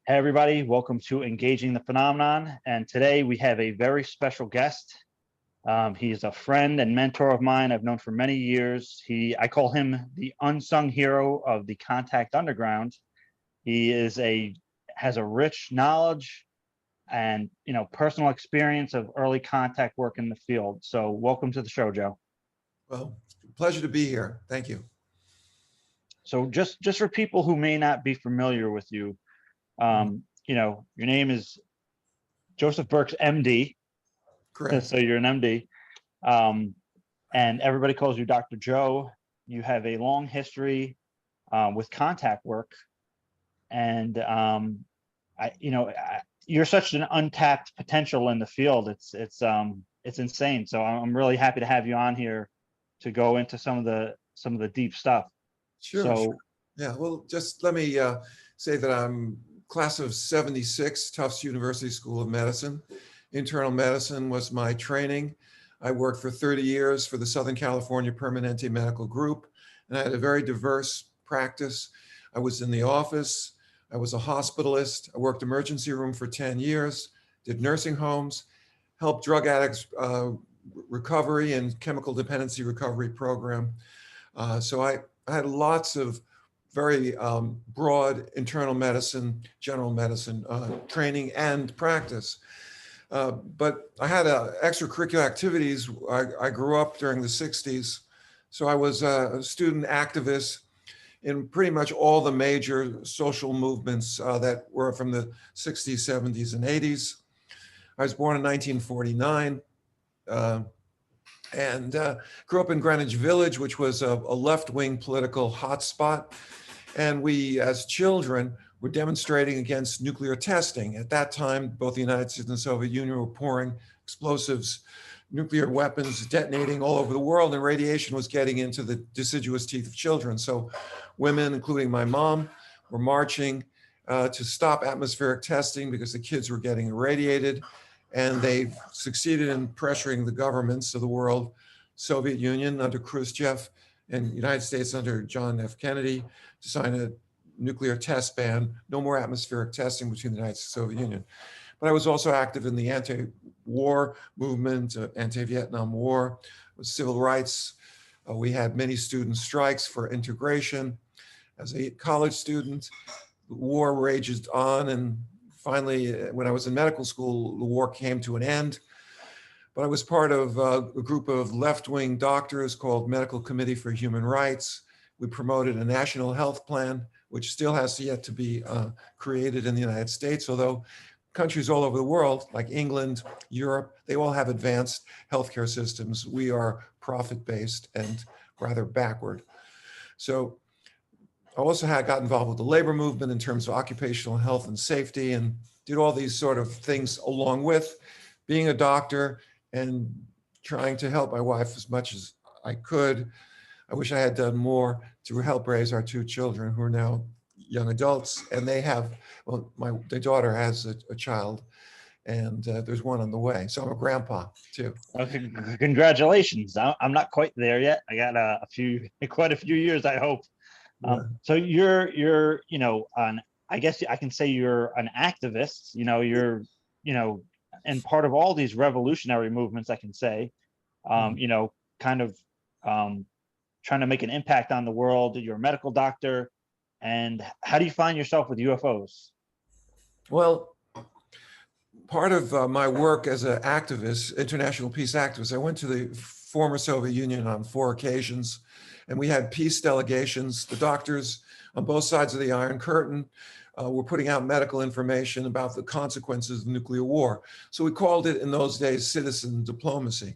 Hey everybody, welcome to Engaging the Phenomenon. And today we have a very special guest. He's a friend and mentor of mine I've known for many years. I call him the unsung hero of the contact underground. He has a rich knowledge and personal experience of early contact work in the field. So welcome to the show, Joe. Well, pleasure to be here. Thank you. So just for people who may not be familiar with you, your name is Joseph Burkes, MD. Correct. So you're an MD, and everybody calls you Dr. Joe. You have a long history with contact work, and you're such an untapped potential in the field. It's insane. So I'm really happy to have you on here to go into some of the deep stuff. Sure. Yeah. Well, just let me say that I'm class of '76, Tufts University School of Medicine. Internal medicine was my training. I worked for 30 years for the Southern California Permanente Medical Group, and I had a very diverse practice. I was in the office. I was a hospitalist. I worked emergency room for 10 years, did nursing homes, helped drug addicts recovery and chemical dependency recovery program. So I had lots of very broad internal medicine, general medicine training and practice. But I had extracurricular activities. I grew up during the 60s. So I was a student activist in pretty much all the major social movements that were from the 60s, 70s, and 80s. I was born in 1949 and grew up in Greenwich Village, which was a left-wing political hotspot. And we, as children, were demonstrating against nuclear testing. At that time, both the United States and the Soviet Union were pouring explosives, nuclear weapons detonating all over the world, and radiation was getting into the deciduous teeth of children. So women, including my mom, were marching to stop atmospheric testing because the kids were getting irradiated. And they succeeded in pressuring the governments of the world, Soviet Union under Khrushchev and United States under John F. Kennedy, to sign a nuclear test ban, no more atmospheric testing between the United States and the Soviet Union. But I was also active in the anti-war movement, anti-Vietnam War, civil rights. We had many student strikes for integration. As a college student, the war raged on, and finally, when I was in medical school, the war came to an end. But I was part of a group of left-wing doctors called Medical Committee for Human Rights. We promoted a national health plan, which still has yet to be created in the United States, although countries all over the world, like England, Europe, they all have advanced healthcare systems. We are profit-based and rather backward. So I also got involved with the labor movement in terms of occupational health and safety, and did all these sort of things along with being a doctor and trying to help my wife as much as I could. I wish I had done more to help raise our two children who are now young adults, and they have, well, their daughter has a child, and there's one on the way. So I'm a grandpa too. Okay, congratulations. I'm not quite there yet. I got quite a few years, I hope. So you're I guess I can say you're an activist. You're and part of all these revolutionary movements, I can say, kind of trying to make an impact on the world. You're a medical doctor. And how do you find yourself with UFOs? Well, part of my work as an activist, international peace activist, I went to the former Soviet Union on 4 occasions, and we had peace delegations. The doctors on both sides of the Iron Curtain were putting out medical information about the consequences of nuclear war. So we called it in those days citizen diplomacy.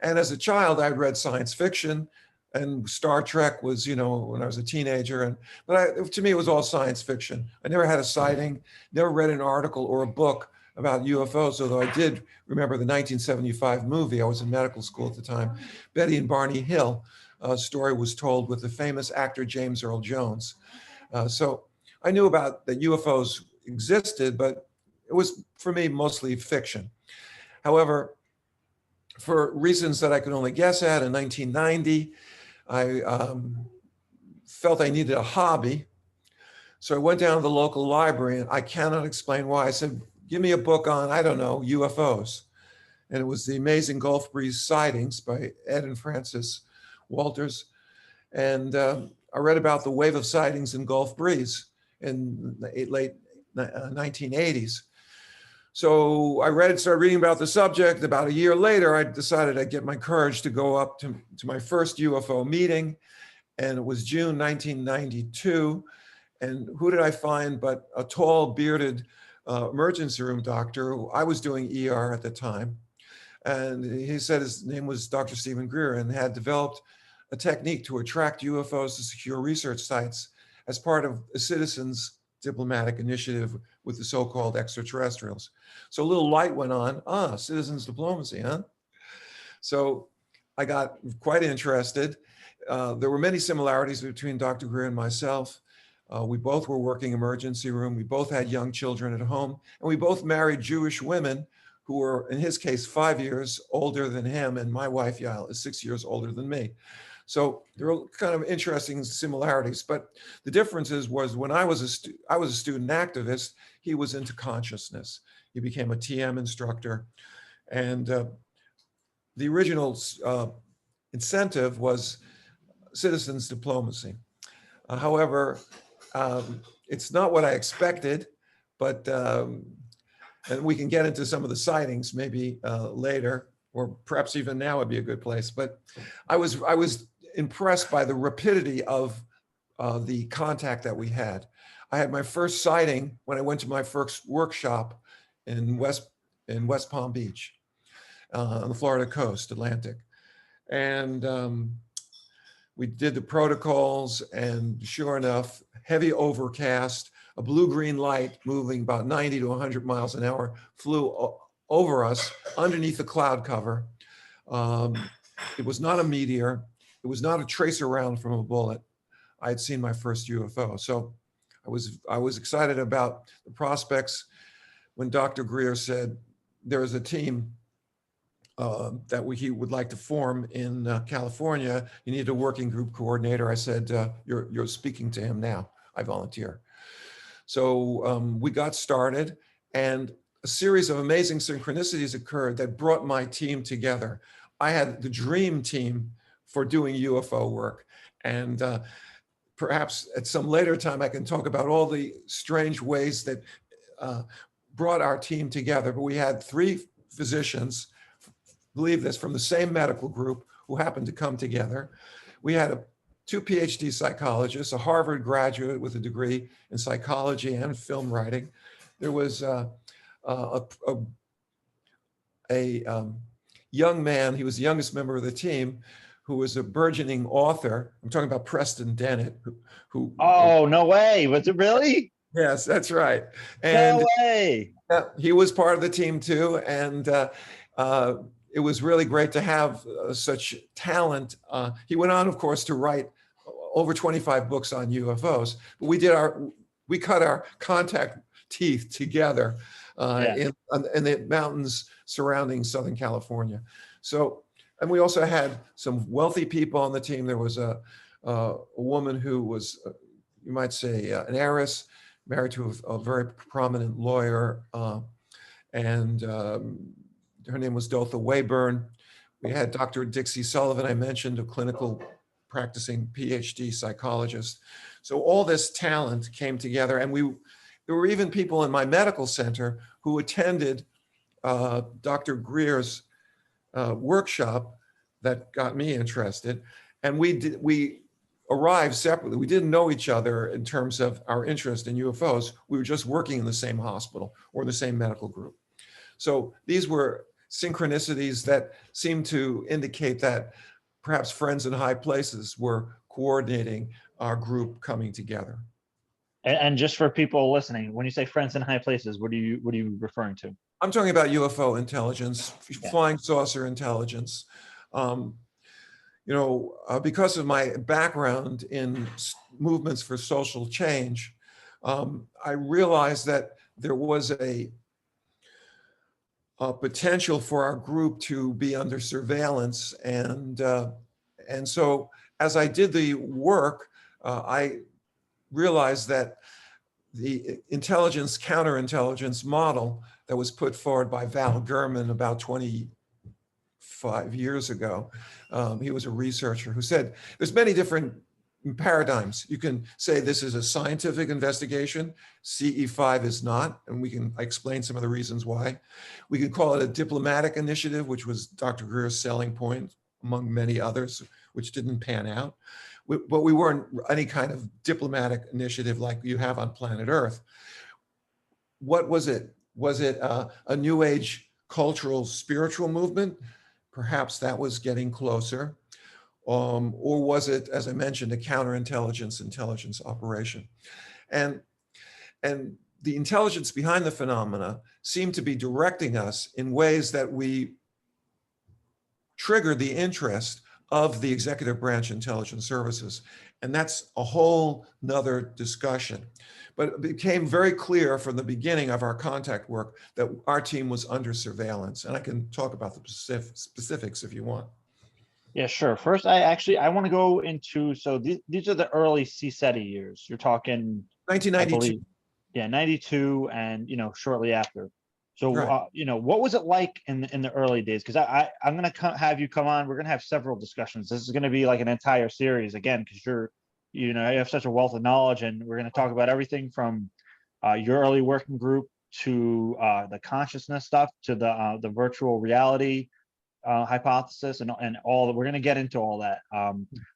And as a child, I'd read science fiction, and Star Trek was, when I was a teenager. But to me, it was all science fiction. I never had a sighting, never read an article or a book about UFOs, although I did remember the 1975 movie. I was in medical school at the time. Betty and Barney Hill, a story was told with the famous actor James Earl Jones. So I knew about that UFOs existed, but it was, for me, mostly fiction. However, for reasons that I could only guess at, in 1990, I felt I needed a hobby. So I went down to the local library, and I cannot explain why. I said, give me a book on, I don't know, UFOs. And it was The Amazing Gulf Breeze Sightings by Ed and Francis Walters. And I read about the wave of sightings in Gulf Breeze in the late 1980s. So I started reading about the subject. About a year later, I decided I'd get my courage to go up to my first UFO meeting. And it was June 1992. And who did I find but a tall, bearded emergency room doctor who I was doing ER at the time. And he said his name was Dr. Greer and had developed a technique to attract UFOs to secure research sites as part of a citizens' diplomatic initiative with the so-called extraterrestrials. So a little light went on, citizens diplomacy, huh? So I got quite interested. There were many similarities between Dr. Greer and myself. We both were working emergency room. We both had young children at home, and we both married Jewish women who were, in his case, 5 years older than him, and my wife, Yael, is 6 years older than me. So there were kind of interesting similarities, but the differences was when I was a student activist, he was into consciousness. He became a TM instructor, and the original incentive was citizens diplomacy. However, it's not what I expected, but and we can get into some of the sightings maybe later, or perhaps even now would be a good place. But I was impressed by the rapidity of the contact that we had. I had my first sighting when I went to my first workshop in West Palm Beach, on the Florida coast, Atlantic, and we did the protocols, and sure enough, heavy overcast, a blue-green light moving about 90 to 100 miles an hour flew over us underneath the cloud cover. It was not a meteor. It was not a tracer round from a bullet. I had seen my first UFO. So I was excited about the prospects when Dr. Greer said there is a team that he would like to form in California. You need a working group coordinator. I said, you're speaking to him now. I volunteer. So we got started, and a series of amazing synchronicities occurred that brought my team together. I had the dream team for doing UFO work. And perhaps at some later time, I can talk about all the strange ways that brought our team together. But we had 3 physicians, believe this, from the same medical group who happened to come together. We had 2 PhD psychologists, a Harvard graduate with a degree in psychology and film writing. There was a young man, he was the youngest member of the team, who was a burgeoning author. I'm talking about Preston Dennett, who Oh, no way. Was it really? Yes, that's right. And no way. He was part of the team too. And it was really great to have such talent. He went on, of course, to write over 25 books on UFOs. But we cut our contact teeth together in the mountains surrounding Southern California. So, and we also had some wealthy people on the team. There was a woman who was, you might say, an heiress, married to a very prominent lawyer, and her name was Dotha Wayburn. We had Dr. Dixie Sullivan, I mentioned, a clinical practicing PhD psychologist. So all this talent came together, and there were even people in my medical center who attended Dr. Greer's workshop that got me interested. And we arrived separately. We didn't know each other in terms of our interest in UFOs. We were just working in the same hospital or the same medical group. So these were synchronicities that seemed to indicate that perhaps friends in high places were coordinating our group coming together. And just for people listening, when you say friends in high places, what are you referring to? I'm talking about UFO intelligence, flying saucer intelligence. Because of my background in movements for social change, I realized that there was a potential for our group to be under surveillance. And so as I did the work, I realized that the intelligence, counterintelligence model that was put forward by Val Gurman about 25 years ago. He was a researcher who said there's many different paradigms. You can say this is a scientific investigation. CE5 is not, and we can explain some of the reasons why. We can call it a diplomatic initiative, which was Dr. Greer's selling point, among many others, which didn't pan out. But we weren't any kind of diplomatic initiative like you have on planet Earth. What was it? Was it a new age cultural spiritual movement? Perhaps that was getting closer. Or was it, as I mentioned, a counterintelligence intelligence operation? And the intelligence behind the phenomena seemed to be directing us in ways that we triggered the interest of the executive branch intelligence services. And that's a whole nother discussion. But it became very clear from the beginning of our contact work that our team was under surveillance. And I can talk about the specifics if you want. Yeah, sure. First, I want to go into, so these are the early CSETI years. You're talking, 1992. I believe, yeah, 92 and, shortly after. So, Right. what was it like in the early days? Because I'm going to have you come on. We're going to have several discussions. This is going to be like an entire series again, because you have such a wealth of knowledge, and we're going to talk about everything from your early working group to the consciousness stuff to the virtual reality hypothesis and all that. We're going to get into all that.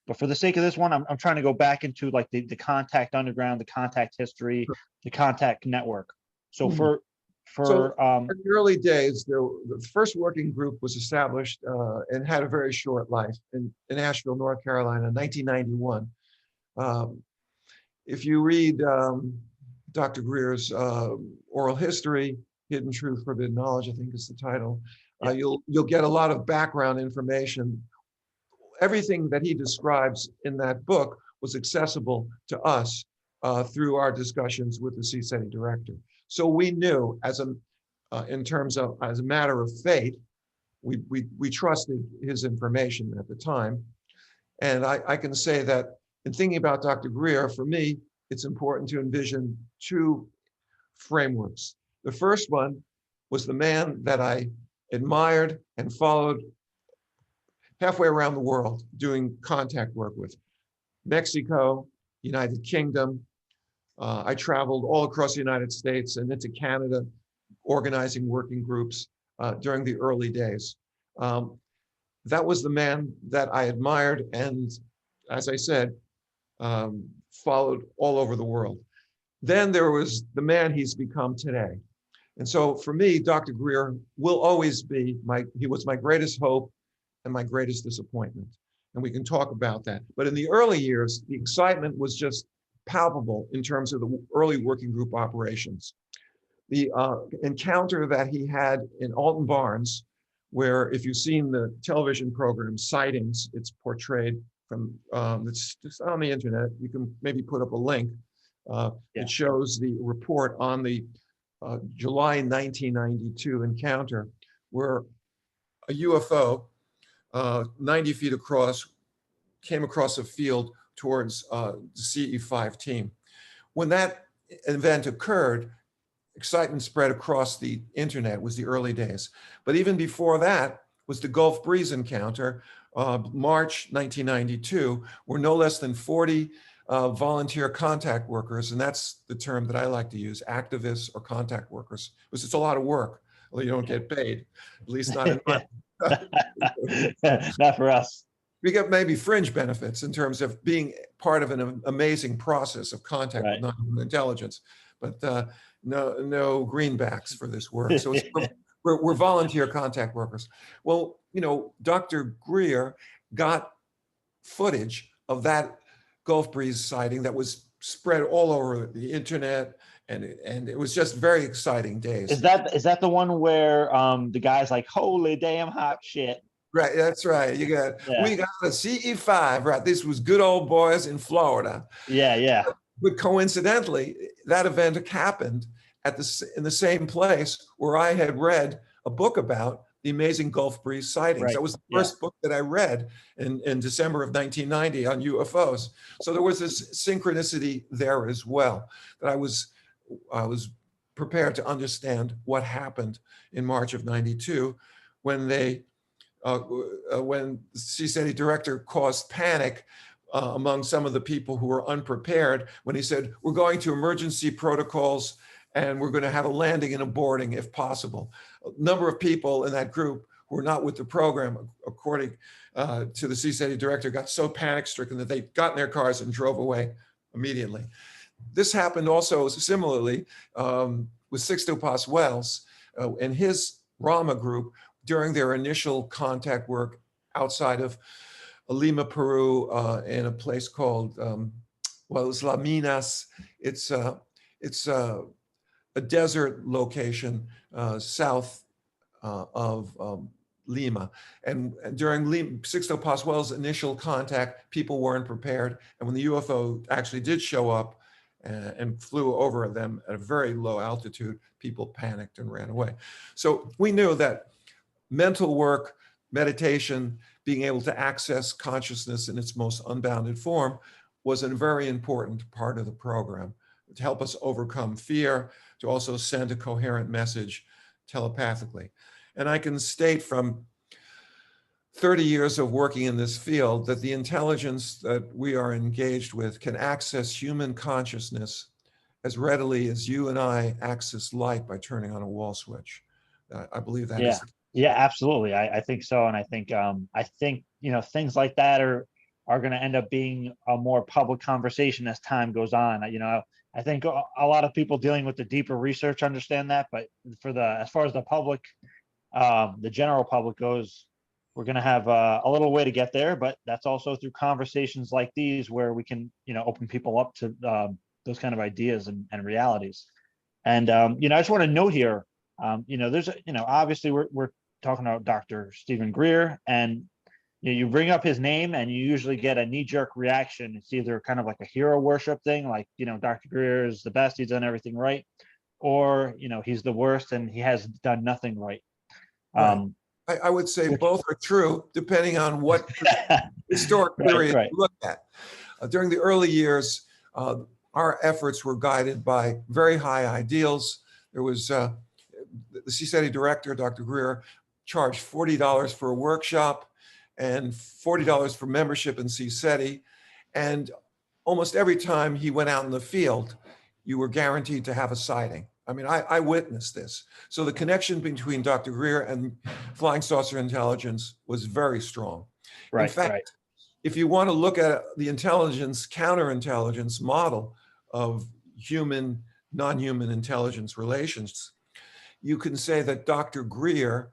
But for the sake of this one, I'm trying to go back into like the contact underground, the contact history, the contact network. So in the early days, the first working group was established and had a very short life in Asheville, North Carolina, in 1991. If you read Dr. Greer's oral history, Hidden Truth, Forbidden Knowledge, I think is the title, you'll get a lot of background information. Everything that he describes in that book was accessible to us through our discussions with the CSETI director. So we knew, as a matter of fate, we trusted his information at the time. And I can say that in thinking about Dr. Greer, for me, it's important to envision two frameworks. The first one was the man that I admired and followed halfway around the world doing contact work with. Mexico, United Kingdom. I traveled all across the United States and into Canada, organizing working groups during the early days. That was the man that I admired and, as I said, followed all over the world. Then there was the man he's become today. And so for me, Dr. Greer will always be he was my greatest hope and my greatest disappointment. And we can talk about that. But in the early years, the excitement was just palpable in terms of the early working group operations. The encounter that he had in Alton Barnes, where if you've seen the television program Sightings, it's portrayed from, it's just on the internet. You can maybe put up a link. It shows the report on the July 1992 encounter where a UFO 90 feet across came across a field towards the CE5 team. When that event occurred, excitement spread across the internet. It was the early days. But even before that was the Gulf Breeze encounter, March 1992, where no less than 40 volunteer contact workers, and that's the term that I like to use, activists or contact workers, because it's a lot of work, although you don't get paid, at least not in my. Not for us. We get maybe fringe benefits in terms of being part of an amazing process of contact with non-human intelligence, but no greenbacks for this work. So we're volunteer contact workers. Well, Dr. Greer got footage of that Gulf Breeze sighting that was spread all over the internet, and it was just very exciting days. Is that the one where the guy's like, holy damn hot shit? Right, that's right. We got a CE5, right? This was good old boys in Florida. Yeah. But coincidentally, that event happened in the same place where I had read a book about the amazing Gulf Breeze sightings. Right. That was the first book that I read in December of 1990 on UFOs. So there was this synchronicity there as well, that I was was prepared to understand what happened in March of '92 when when the CSETI director caused panic among some of the people who were unprepared when he said, we're going to emergency protocols and we're going to have a landing and a boarding if possible. A number of people in that group who were not with the program, according to the CSETI director, got so panic stricken that they got in their cars and drove away immediately. This happened also similarly with Sixto Paz Wells and his Rama group during their initial contact work outside of Lima, Peru, in a place called, well, it's La Minas. It's a desert location south of Lima. And during Sixto Paz Wells' initial contact, people weren't prepared. And when the UFO actually did show up and flew over them at a very low altitude, people panicked and ran away. So we knew that mental work, meditation, being able to access consciousness in its most unbounded form was a very important part of the program to help us overcome fear, to also send a coherent message telepathically. And I can state from 30 years of working in this field that the intelligence that we are engaged with can access human consciousness as readily as you and I access light by turning on a wall switch. I believe that is. Yeah, absolutely. I think so. And I think, you know, things like that are going to end up being a more public conversation as time goes on. You know, I think a lot of people dealing with the deeper research understand that, but as far as the public, the general public goes, we're going to have a little way to get there, but that's also through conversations like these where we can, you know, open people up to those kind of ideas and realities. And, you know, I just want to note here, you know, obviously we're talking about Dr. Stephen Greer, and you bring up his name and you usually get a knee-jerk reaction. It's either kind of like a hero worship thing, like, you know, Dr. Greer is the best, he's done everything right, or, you know, he's the worst and he has done nothing right. I would say both are true, depending on what historic period you look at. During the early years, our efforts were guided by very high ideals. There was the CSETI director, Dr. Greer, charged $40 for a workshop and $40 for membership in CSETI. And almost every time he went out in the field, you were guaranteed to have a sighting. I mean, I witnessed this. So the connection between Dr. Greer and flying saucer intelligence was very strong. In fact, if you want to look at the intelligence, counterintelligence model of human, non-human intelligence relations, you can say that Dr. Greer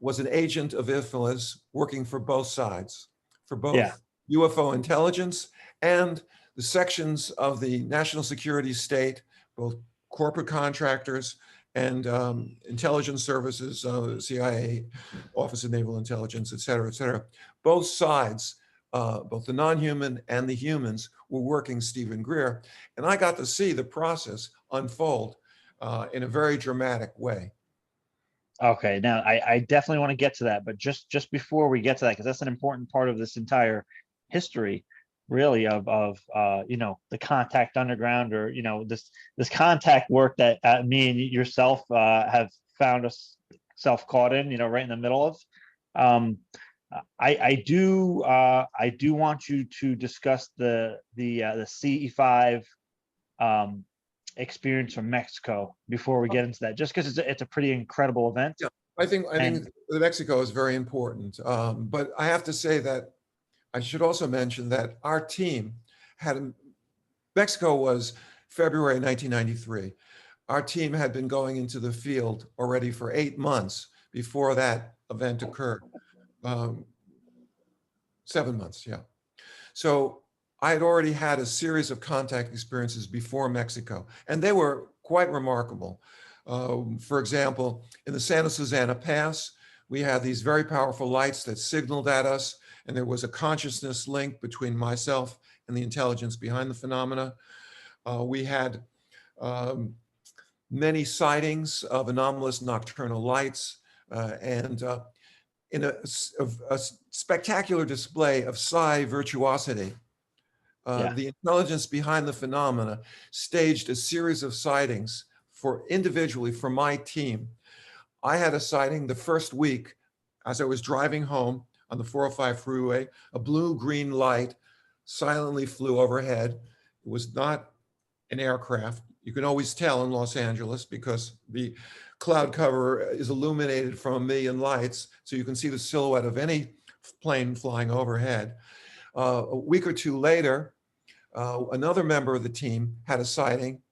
was an agent of IFLAS working for both sides, for both UFO intelligence and the sections of the national security state, both corporate contractors and intelligence services, CIA, Office of Naval Intelligence, et cetera, et cetera. Both sides, both the non-human and the humans, were working Stephen Greer. And I got to see the process unfold in a very dramatic way. Okay, now I definitely want to get to that, but just before we get to that, because that's an important part of this entire history, really, of you know, the contact underground, or, you know, this contact work that me and yourself have found us self caught in, you know, right in the middle of. I do want you to discuss the CE5 experience from Mexico before we get into that, just because it's a pretty incredible event. Yeah, I think Mexico is very important, but I have to say that I should also mention that our team Mexico was February 1993. Our team had been going into the field already for 8 months before that event occurred. 7 months, yeah. So I had already had a series of contact experiences before Mexico, and they were quite remarkable. For example, in the Santa Susana Pass, we had these very powerful lights that signaled at us, and there was a consciousness link between myself and the intelligence behind the phenomena. We had many sightings of anomalous nocturnal lights, and in a spectacular display of psi virtuosity. Yeah. The intelligence behind the phenomena staged a series of sightings for individually for my team. I had a sighting the first week as I was driving home on the 405 freeway. A blue-green light silently flew overhead. It was not an aircraft. You can always tell in Los Angeles because the cloud cover is illuminated from a million lights, so you can see the silhouette of any plane flying overhead. A week or two later, another member of the team had a sighting.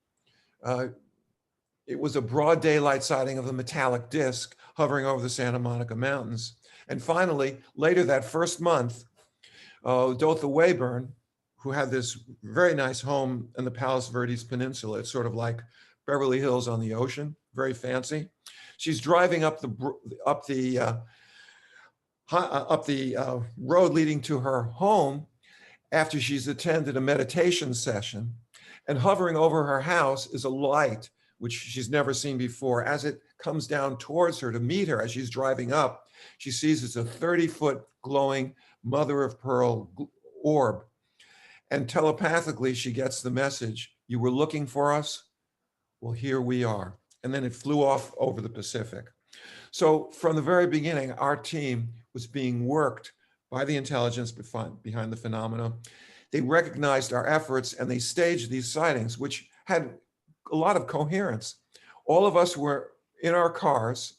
It was a broad daylight sighting of a metallic disc hovering over the Santa Monica Mountains. And finally, later that first month, Dotha Wayburn, who had this very nice home in the Palos Verdes Peninsula, it's sort of like Beverly Hills on the ocean, very fancy. She's driving up the road leading to her home after she's attended a meditation session, and hovering over her house is a light which she's never seen before. As it comes down towards her to meet her as she's driving up, she sees it's a 30-foot glowing mother of pearl orb. And telepathically, she gets the message, you were looking for us? Well, here we are. And then it flew off over the Pacific. So from the very beginning, our team was being worked by the intelligence behind the phenomena. They recognized our efforts and they staged these sightings, which had a lot of coherence. All of us were in our cars.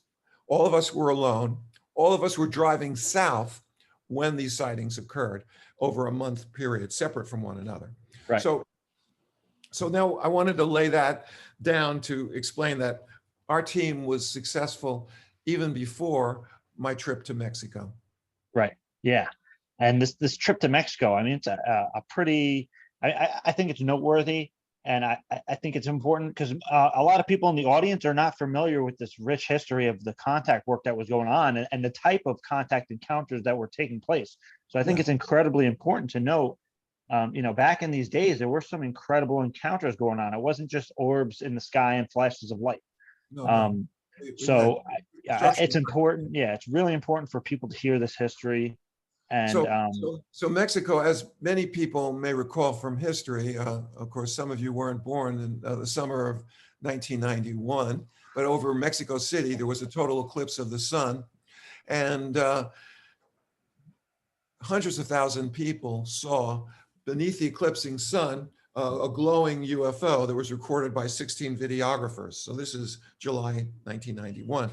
All of us were alone. All of us were driving south when these sightings occurred over a month period, separate from one another. Right. So now I wanted to lay that down to explain that our team was successful even before my trip to Mexico. Right. Yeah. And this trip to Mexico, I mean, it's a pretty, I think it's noteworthy. And I think it's important because a lot of people in the audience are not familiar with this rich history of the contact work that was going on and the type of contact encounters that were taking place. So I think it's incredibly important to note, back in these days, there were some incredible encounters going on. It wasn't just orbs in the sky and flashes of light. So it's important. Yeah, it's really important for people to hear this history. And so Mexico, as many people may recall from history, of course, some of you weren't born in the summer of 1991, but over Mexico City, there was a total eclipse of the sun. And hundreds of thousands of people saw beneath the eclipsing sun a glowing UFO that was recorded by 16 videographers. So this is July 1991.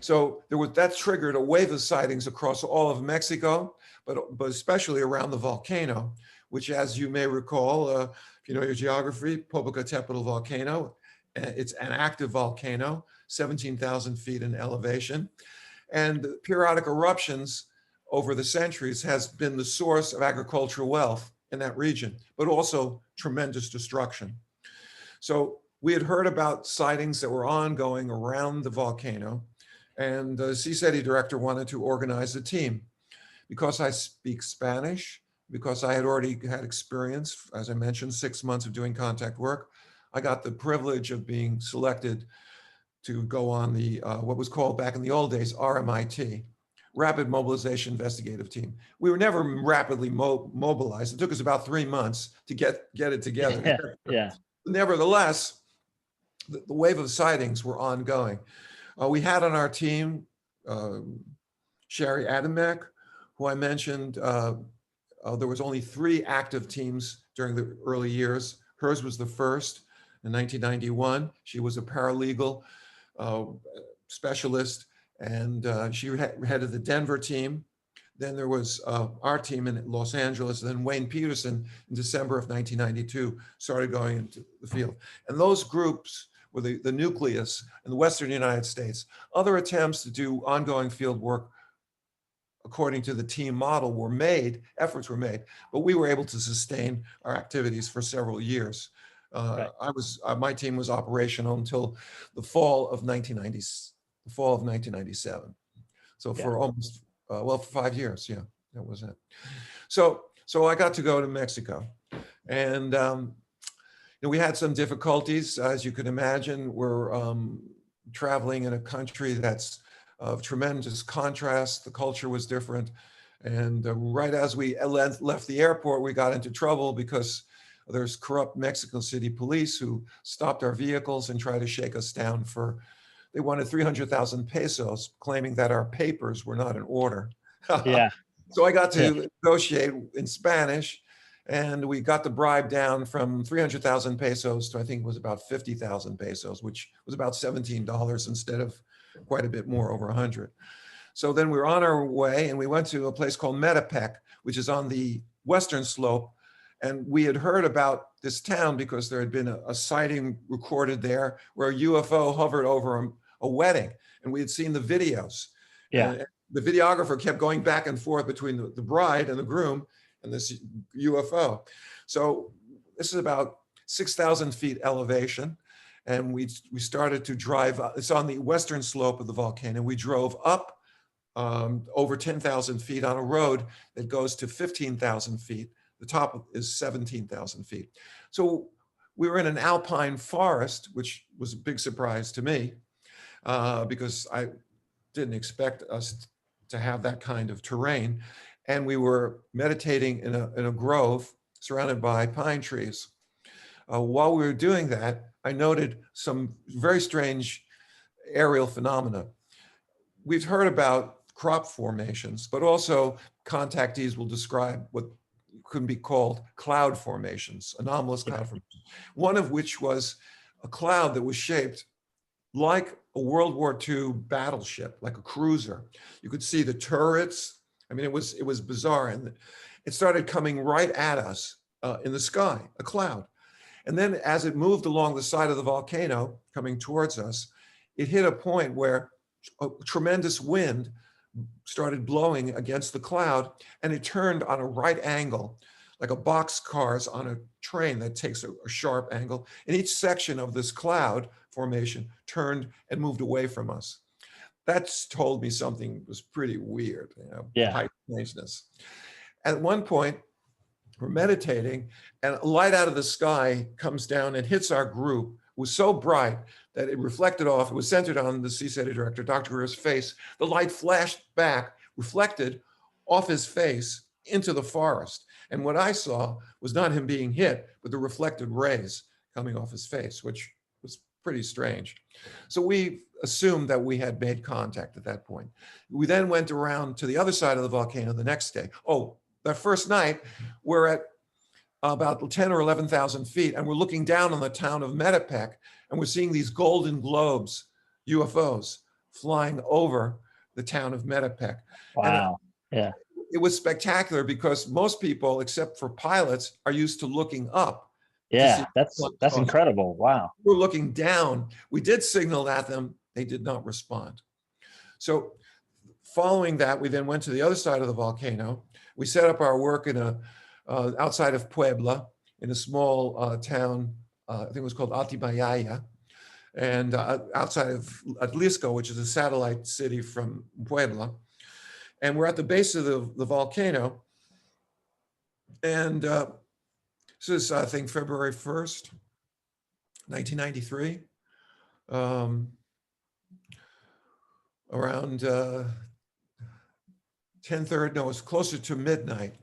So that triggered a wave of sightings across all of Mexico, but especially around the volcano, which, as you may recall, if you know your geography, Popocatépetl volcano, it's an active volcano, 17,000 feet in elevation. And periodic eruptions over the centuries has been the source of agricultural wealth in that region, but also tremendous destruction. So we had heard about sightings that were ongoing around the volcano, and the CSETI director wanted to organize a team. Because I speak Spanish, because I had already had experience, as I mentioned, 6 months of doing contact work, I got the privilege of being selected to go on the, what was called back in the old days, RMIT, Rapid Mobilization Investigative Team. We were never rapidly mobilized. It took us about 3 months to get it together. Yeah. Nevertheless, the wave of sightings were ongoing. We had on our team Sherry Adamek, who I mentioned. There was only 3 active teams during the early years. Hers was the first in 1991. She was a paralegal specialist, and she headed the Denver team. Then there was our team in Los Angeles. Then Wayne Peterson in December of 1992 started going into the field. And those groups were the nucleus in the Western United States. Other attempts to do ongoing field work according to the team model were made, efforts were made, but we were able to sustain our activities for several years. Right. My team was operational until the fall of 1997. So for almost, for 5 years, that was it. So I got to go to Mexico, and we had some difficulties, as you can imagine. We're traveling in a country that's of tremendous contrast. The culture was different, And right as we left the airport, we got into trouble because there's corrupt Mexico City police who stopped our vehicles and tried to shake us down they wanted 300,000 pesos, claiming that our papers were not in order. Yeah. So I got Yeah. to negotiate in Spanish, and we got the bribe down from 300,000 pesos to, I think it was about 50,000 pesos, which was about $17 instead of quite a bit more, over 100. So then we were on our way, and we went to a place called Metepec, which is on the western slope. And we had heard about this town because there had been a sighting recorded there where a UFO hovered over a wedding, and we had seen the videos. Yeah. And the videographer kept going back and forth between the bride and the groom and this UFO. So this is about 6,000 feet elevation. And we started to drive, it's on the western slope of the volcano. We drove up over 10,000 feet on a road that goes to 15,000 feet. The top is 17,000 feet. So we were in an alpine forest, which was a big surprise to me because I didn't expect us to have that kind of terrain. And we were meditating in a grove surrounded by pine trees. While we were doing that, I noted some very strange aerial phenomena. We've heard about crop formations, but also contactees will describe what could be called cloud formations, anomalous cloud formations. One of which was a cloud that was shaped like a World War II battleship, like a cruiser. You could see the turrets. I mean, it was bizarre. And it started coming right at us in the sky, a cloud. And then as it moved along the side of the volcano, coming towards us, it hit a point where a tremendous wind started blowing against the cloud, and it turned on a right angle, like a boxcars on a train that takes a sharp angle. And each section of this cloud formation turned and moved away from us. That's told me something was pretty weird, high strangeness. At one point, we're meditating, and a light out of the sky comes down and hits our group. It was so bright that it reflected off. It was centered on the CSETI director, Dr. Greer's face. The light flashed back, reflected off his face into the forest. And what I saw was not him being hit, but the reflected rays coming off his face, which was pretty strange. So we assumed that we had made contact at that point. We then went around to the other side of the volcano the next day. Oh, that first night, we're at about 10 or 11,000 feet, and we're looking down on the town of Metepec, and we're seeing these golden globes, UFOs, flying over the town of Metepec. Wow. Yeah. It was spectacular because most people, except for pilots, are used to looking up. Yeah, that's incredible. Wow. We're looking down. We did signal at them. They did not respond. So following that, we then went to the other side of the volcano. We set up our work in outside of Puebla, in a small town, I think it was called Atibayaya, and outside of Atlisco, which is a satellite city from Puebla. And we're at the base of the volcano. And this is, I think, February 1st, 1993. Around 10:30, no, it's closer to midnight.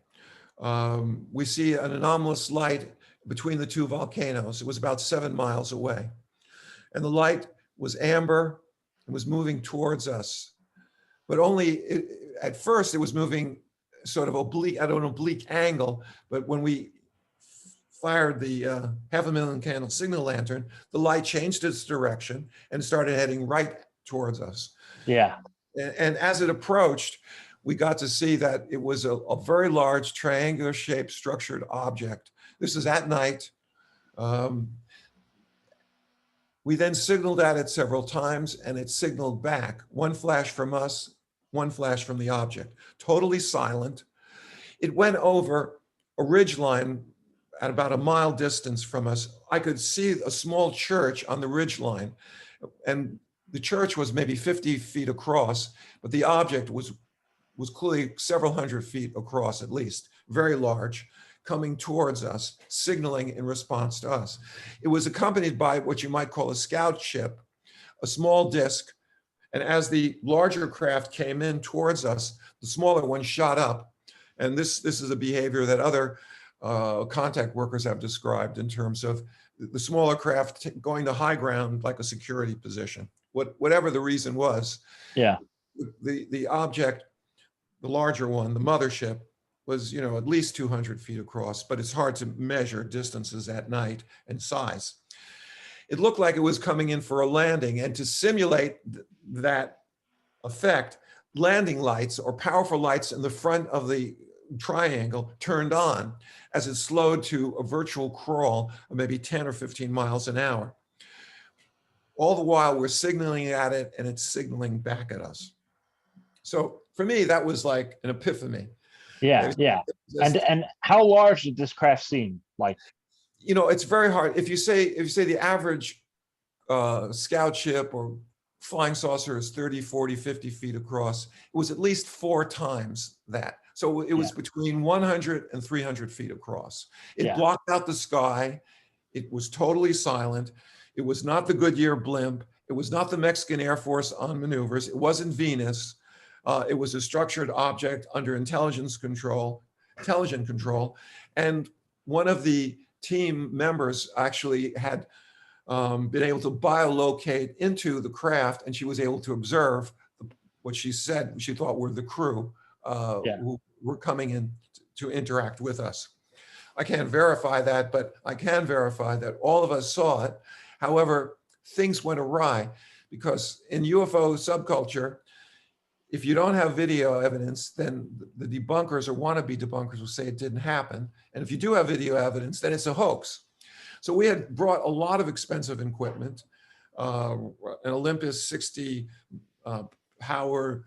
We see an anomalous light between the two volcanoes. It was about 7 miles away. And the light was amber and was moving towards us. But at first it was moving sort of oblique, at an oblique angle. But when we fired the 500,000 candle signal lantern, the light changed its direction and started heading right towards us. Yeah. And as it approached, we got to see that it was a very large triangular shaped structured object. This is at night. We then signaled at it several times, and it signaled back. One flash from us, one flash from the object. Totally silent. It went over a ridge line at about a mile distance from us. I could see a small church on the ridge line, and the church was maybe 50 feet across, but the object was clearly several hundred feet across at least, very large, coming towards us, signaling in response to us. It was accompanied by what you might call a scout ship, a small disc, and as the larger craft came in towards us, the smaller one shot up And this is a behavior that other contact workers have described in terms of the smaller craft going to high ground like a security position. Whatever the reason was, Yeah. the object, the larger one, the mothership, was, you know, at least 200 feet across, but it's hard to measure distances at night and size. It looked like it was coming in for a landing, and to simulate that effect, landing lights or powerful lights in the front of the triangle turned on as it slowed to a virtual crawl of maybe 10 or 15 miles an hour. All the while we're signaling at it and it's signaling back at us. So for me, that was like an epiphany. Yeah. Yeah. And how large did this craft seem like? You know, it's very hard. If you say the average scout ship or flying saucer is 30, 40, 50 feet across, it was at least 4 times that. So it was between 100 and 300 feet across. It blocked out the sky. It was totally silent. It was not the Goodyear blimp. It was not the Mexican Air Force on maneuvers. It wasn't Venus. It was a structured object under intelligent control. And one of the team members actually had been able to biolocate into the craft, and she was able to observe what she said she thought were the crew who were coming in to interact with us. I can't verify that, but I can verify that all of us saw it. However, things went awry because in UFO subculture, if you don't have video evidence, then the debunkers or wannabe debunkers will say it didn't happen. And if you do have video evidence, then it's a hoax. So we had brought a lot of expensive equipment, an Olympus 60 power,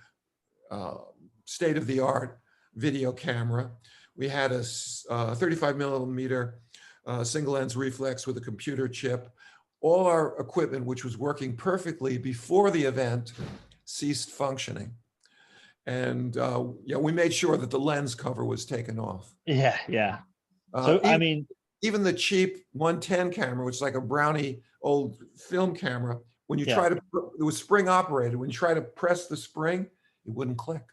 state-of-the-art video camera. We had a 35 millimeter single lens reflex with a computer chip. All our equipment, which was working perfectly before the event, ceased functioning. And we made sure that the lens cover was taken off. Yeah, yeah. So I mean, even the cheap 110 camera, which is like a Brownie old film camera, when you try to, it was spring operated. When you try to press the spring, it wouldn't click.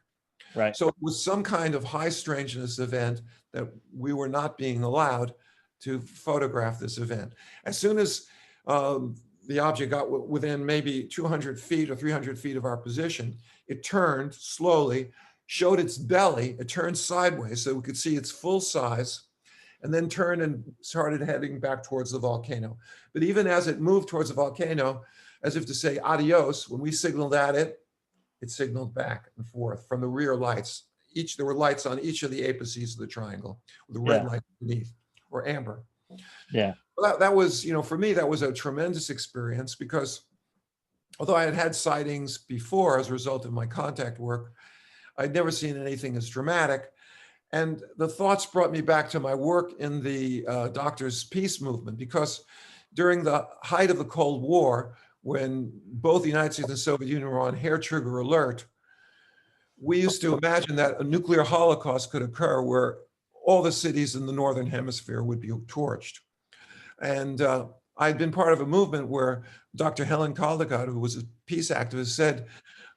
Right. So it was some kind of high strangeness event that we were not being allowed to photograph this event. As soon as the object got within maybe 200 feet or 300 feet of our position, it turned slowly, showed its belly, it turned sideways so we could see its full size, and then turned and started heading back towards the volcano. But even as it moved towards the volcano, as if to say adios, when we signaled at it, it signaled back and forth from the rear lights. There were lights on each of the apices of the triangle, with the red light beneath, or amber. Yeah. Well, that was, you know, for me, that was a tremendous experience because although I had had sightings before as a result of my contact work, I'd never seen anything as dramatic. And the thoughts brought me back to my work in the Doctors' Peace movement, because during the height of the Cold War, when both the United States and the Soviet Union were on hair trigger alert, we used to imagine that a nuclear holocaust could occur where all the cities in the Northern Hemisphere would be torched. And I'd been part of a movement where Dr. Helen Caldicott, who was a peace activist, said,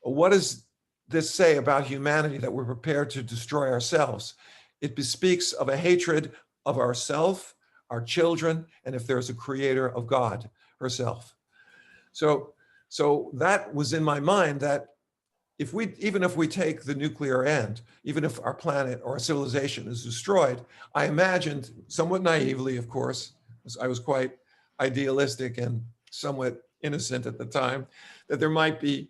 what does this say about humanity that we're prepared to destroy ourselves? It bespeaks of a hatred of ourself, our children, and if there's a creator, of God herself. So that was in my mind, that even if we take the nuclear end, even if our planet or our civilization is destroyed, I imagined, somewhat naively, of course, I was quite idealistic and somewhat innocent at the time, that there might be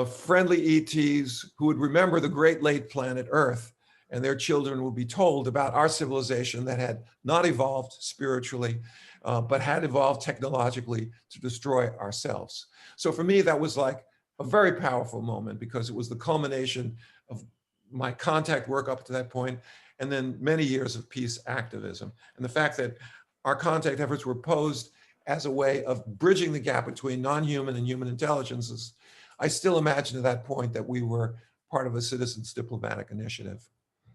friendly ETs who would remember the great late planet Earth, and their children would be told about our civilization that had not evolved spiritually, but had evolved technologically to destroy ourselves. So for me, that was like a very powerful moment, because it was the culmination of my contact work up to that point, and then many years of peace activism. And the fact that our contact efforts were posed as a way of bridging the gap between non-human and human intelligences, I still imagine at that point that we were part of a citizens diplomatic initiative.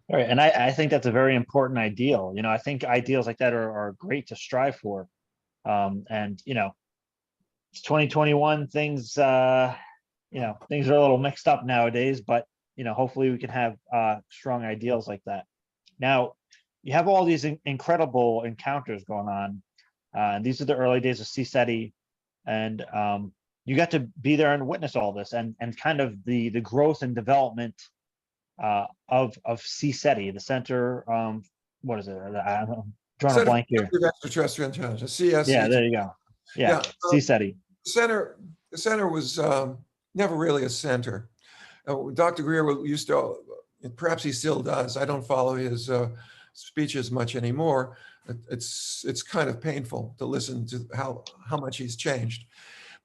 All right. And I think that's a very important ideal. You know, I think ideals like that are great to strive for. And, you know, it's 2021, things, you know, things are a little mixed up nowadays, but, you know, hopefully we can have strong ideals like that. Now, you have all these incredible encounters going on. These are the early days of CSETI, and you got to be there and witness all this, and kind of the growth and development of CSETI, the Center. What is it? I'm drawing a Center blank here. for Extraterrestrial Intelligence, Yeah, CSETI. there you go. Yeah, CSETI. The center was never really a center. Dr. Greer used to, perhaps he still does. I don't follow his speeches much anymore. It's kind of painful to listen to how much he's changed.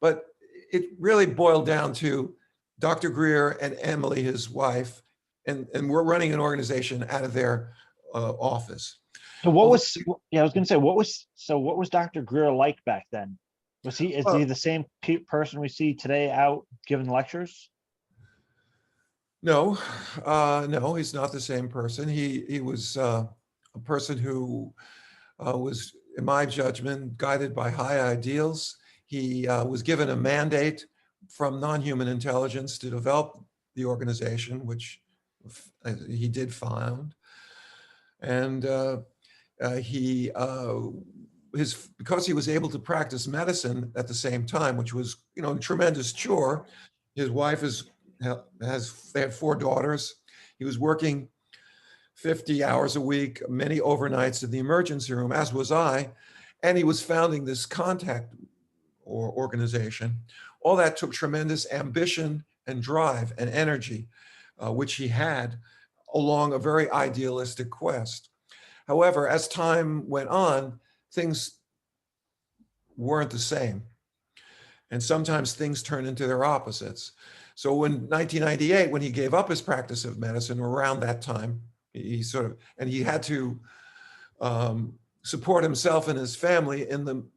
But it really boiled down to Dr. Greer and Emily, his wife, and we're running an organization out of their office. So what was, I was going to say, what was Dr. Greer like back then? Is he the same person we see today out giving lectures? No, no, he's not the same person. He was a person who was, in my judgment, guided by high ideals. He was given a mandate from non-human intelligence to develop the organization, which he did found. And because he was able to practice medicine at the same time, which was, a tremendous chore. His wife they had 4 daughters. He was working 50 hours a week, many overnights in the emergency room, as was I. And he was founding this contact organization. All that took tremendous ambition and drive and energy, which he had along a very idealistic quest. However, as time went on, things weren't the same. And sometimes things turn into their opposites. So in 1998, when he gave up his practice of medicine, around that time, he had to support himself and his family in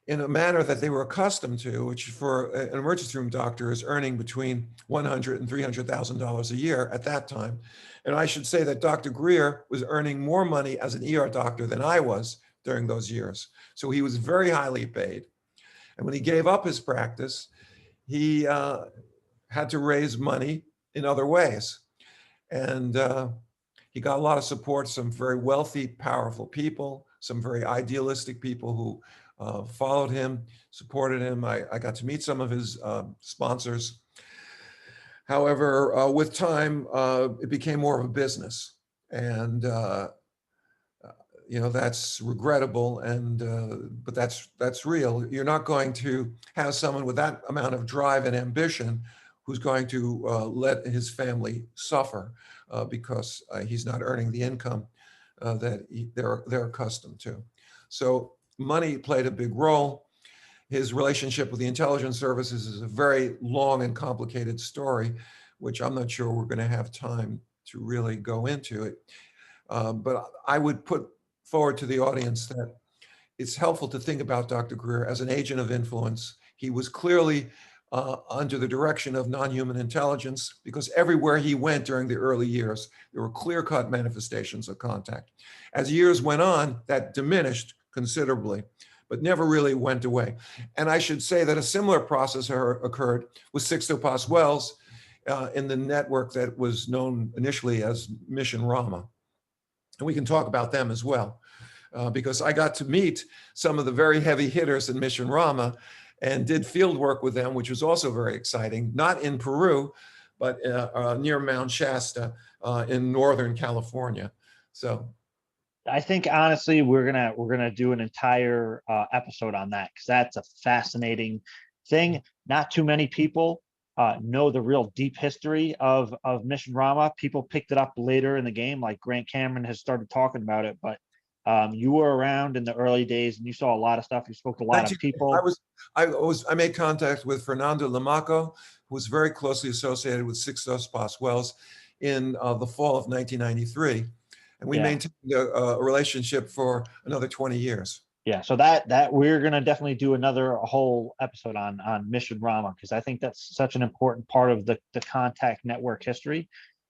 a manner that they were accustomed to, which for an emergency room doctor is earning between $100,000 and $300,000 a year at that time. And I should say that Dr. Greer was earning more money as an ER doctor than I was during those years. So he was very highly paid. And when he gave up his practice, he had to raise money in other ways. And he got a lot of support, some very wealthy, powerful people, some very idealistic people who followed him, supported him. I got to meet some of his sponsors. However, with time, it became more of a business. And that's regrettable, but that's real. You're not going to have someone with that amount of drive and ambition who's going to let his family suffer because he's not earning the income that they're accustomed to. So money played a big role. His relationship with the intelligence services is a very long and complicated story, which I'm not sure we're going to have time to really go into it. But I would put forward to the audience that it's helpful to think about Dr. Greer as an agent of influence. He was clearly under the direction of non-human intelligence, because everywhere he went during the early years, there were clear-cut manifestations of contact. As years went on, that diminished considerably, but never really went away. And I should say that a similar process occurred with Sixto Pasquale's in the network that was known initially as Mission Rama. And we can talk about them as well, because I got to meet some of the very heavy hitters in Mission Rama and did field work with them, which was also very exciting, not in Peru, but near Mount Shasta in Northern California. So I think honestly, we're gonna do an entire episode on that, because that's a fascinating thing. Not too many people know the real deep history of Mission Rama. People picked it up later in the game, like Grant Cameron has started talking about it, but you were around in the early days and you saw a lot of stuff. You spoke to a lot of people. I made contact with Fernando Lamaco, who was very closely associated with Sixto Pasquale's in the fall of 1993. And we maintained a relationship for another 20 years. Yeah, so that we're going to definitely do a whole episode on Mission Rama, because I think that's such an important part of the contact network history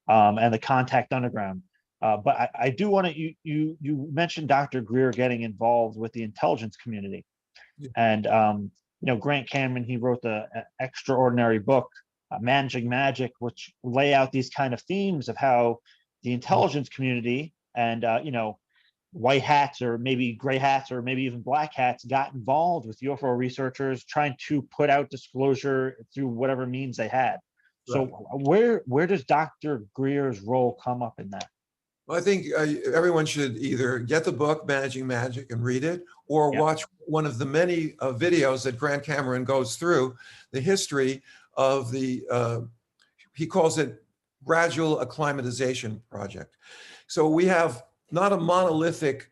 and the contact underground. But I do want to, you mentioned Dr. Greer getting involved with the intelligence community. Yeah. And, Grant Cameron, he wrote the extraordinary book, Managing Magic, which lay out these kind of themes of how the intelligence community and, white hats or maybe gray hats or maybe even black hats got involved with UFO researchers trying to put out disclosure through whatever means they had. So where does Dr. Greer's role come up in that? Well, I think everyone should either get the book Managing Magic and read it, or watch one of the many videos that Grant Cameron goes through the history of the, he calls it gradual acclimatization project. So we have not a monolithic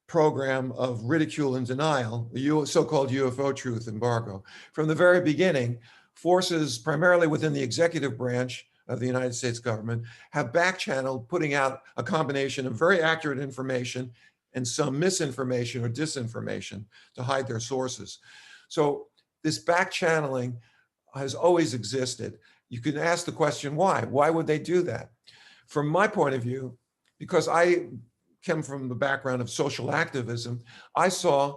program of ridicule and denial, the so-called UFO truth embargo. From the very beginning, forces primarily within the executive branch of the United States government have back-channeled, putting out a combination of very accurate information and some misinformation or disinformation to hide their sources. So this back-channeling has always existed. You can ask the question, why? Why would they do that? From my point of view, because I came from the background of social activism, I saw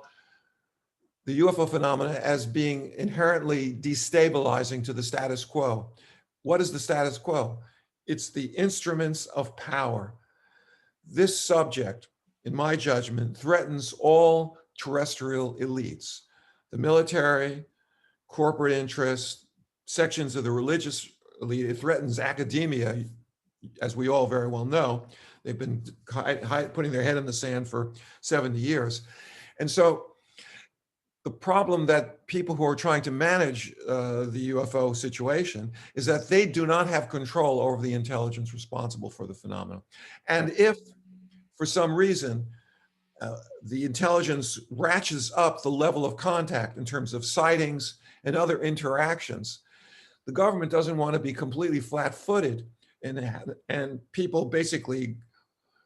the UFO phenomena as being inherently destabilizing to the status quo. What is the status quo? It's the instruments of power. This subject, in my judgment, threatens all terrestrial elites, the military, corporate interests, sections of the religious elite. It threatens academia, as we all very well know. They've been putting their head in the sand for 70 years. And so the problem that people who are trying to manage the UFO situation is that they do not have control over the intelligence responsible for the phenomenon. And if, for some reason, the intelligence ratchets up the level of contact in terms of sightings and other interactions, the government doesn't want to be completely flat-footed and people basically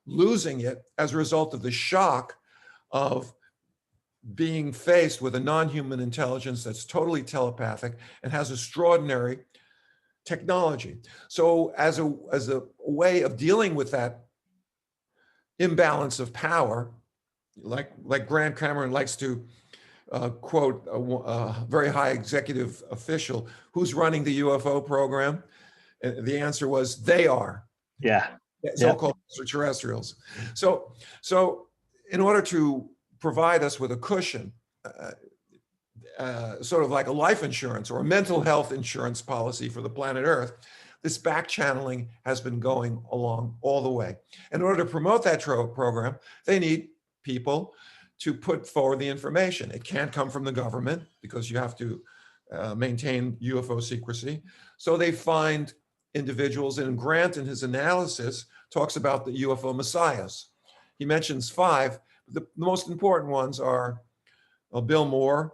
losing it as a result of the shock of being faced with a non-human intelligence that's totally telepathic and has extraordinary technology. So as a way of dealing with that imbalance of power, like Grant Cameron likes to quote a very high executive official, who's running the UFO program? And the answer was, they are. Yeah. So-called extraterrestrials. So in order to provide us with a cushion, sort of like a life insurance or a mental health insurance policy for the planet Earth, this back channeling has been going along all the way. In order to promote that program, they need people to put forward the information. It can't come from the government because you have to maintain UFO secrecy. So they find individuals, and Grant in his analysis talks about the UFO messiahs. He mentions 5. The most important ones are Bill Moore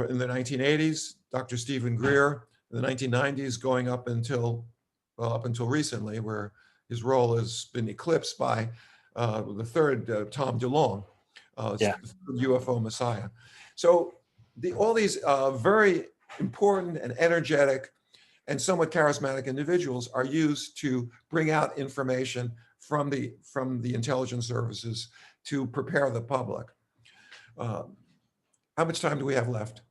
in the 1980s, Dr. Stephen Greer in the 1990s, going up until recently, where his role has been eclipsed by the third, Tom DeLonge, UFO messiah. So all these very important and energetic and somewhat charismatic individuals are used to bring out information from the intelligence services to prepare the public. How much time do we have left?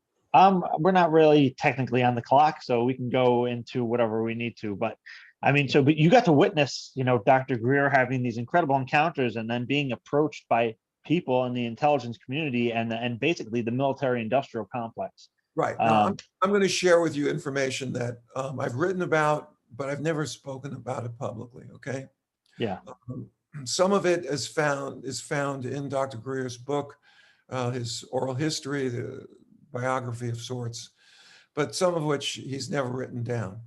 We're not really technically on the clock, so we can go into whatever we need to. But I mean, but you got to witness, Dr. Greer having these incredible encounters and then being approached by people in the intelligence community and basically the military-industrial complex. Right. Now, I'm going to share with you information that I've written about, but I've never spoken about it publicly. Okay. Yeah. Some of it is found in Dr. Greer's book, his oral history, the biography of sorts, but some of which he's never written down.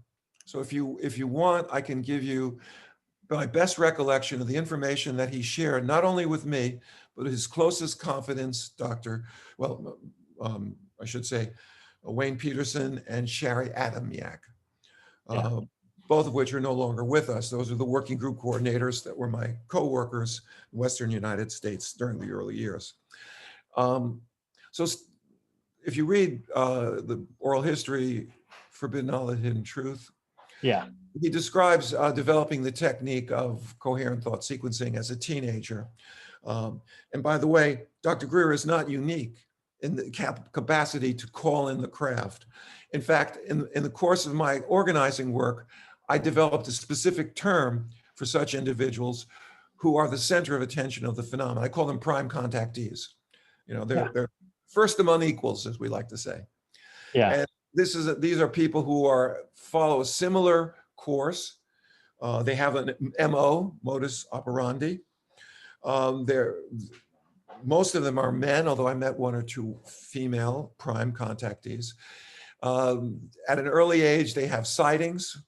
So if you want, I can give you my best recollection of the information that he shared, not only with me, but his closest confidants, I should say, Wayne Peterson and Shari Adamiak, both of which are no longer with us. Those are the working group coordinators that were my co-workers in Western United States during the early years. So if you read the oral history, Forbidden Knowledge, Hidden Truth, he describes developing the technique of coherent thought sequencing as a teenager. And by the way, Dr. Greer is not unique in the capacity to call in the craft. In fact, in the course of my organizing work, I developed a specific term for such individuals who are the center of attention of the phenomenon. I call them prime contactees. You know, they're first among equals, as we like to say. Yeah. And these are people who follow a similar course. They have an MO, modus operandi. Most of them are men, although I met one or two female prime contactees. At an early age, they have sightings.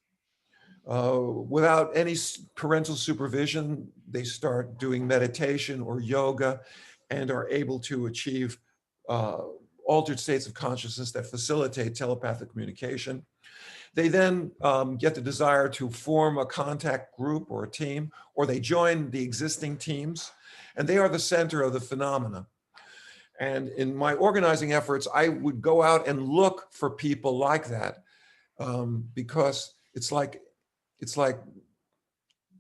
Without any parental supervision, they start doing meditation or yoga and are able to achieve altered states of consciousness that facilitate telepathic communication. They then get the desire to form a contact group or a team, or they join the existing teams, and they are the center of the phenomena. And in my organizing efforts, I would go out and look for people like that, because it's like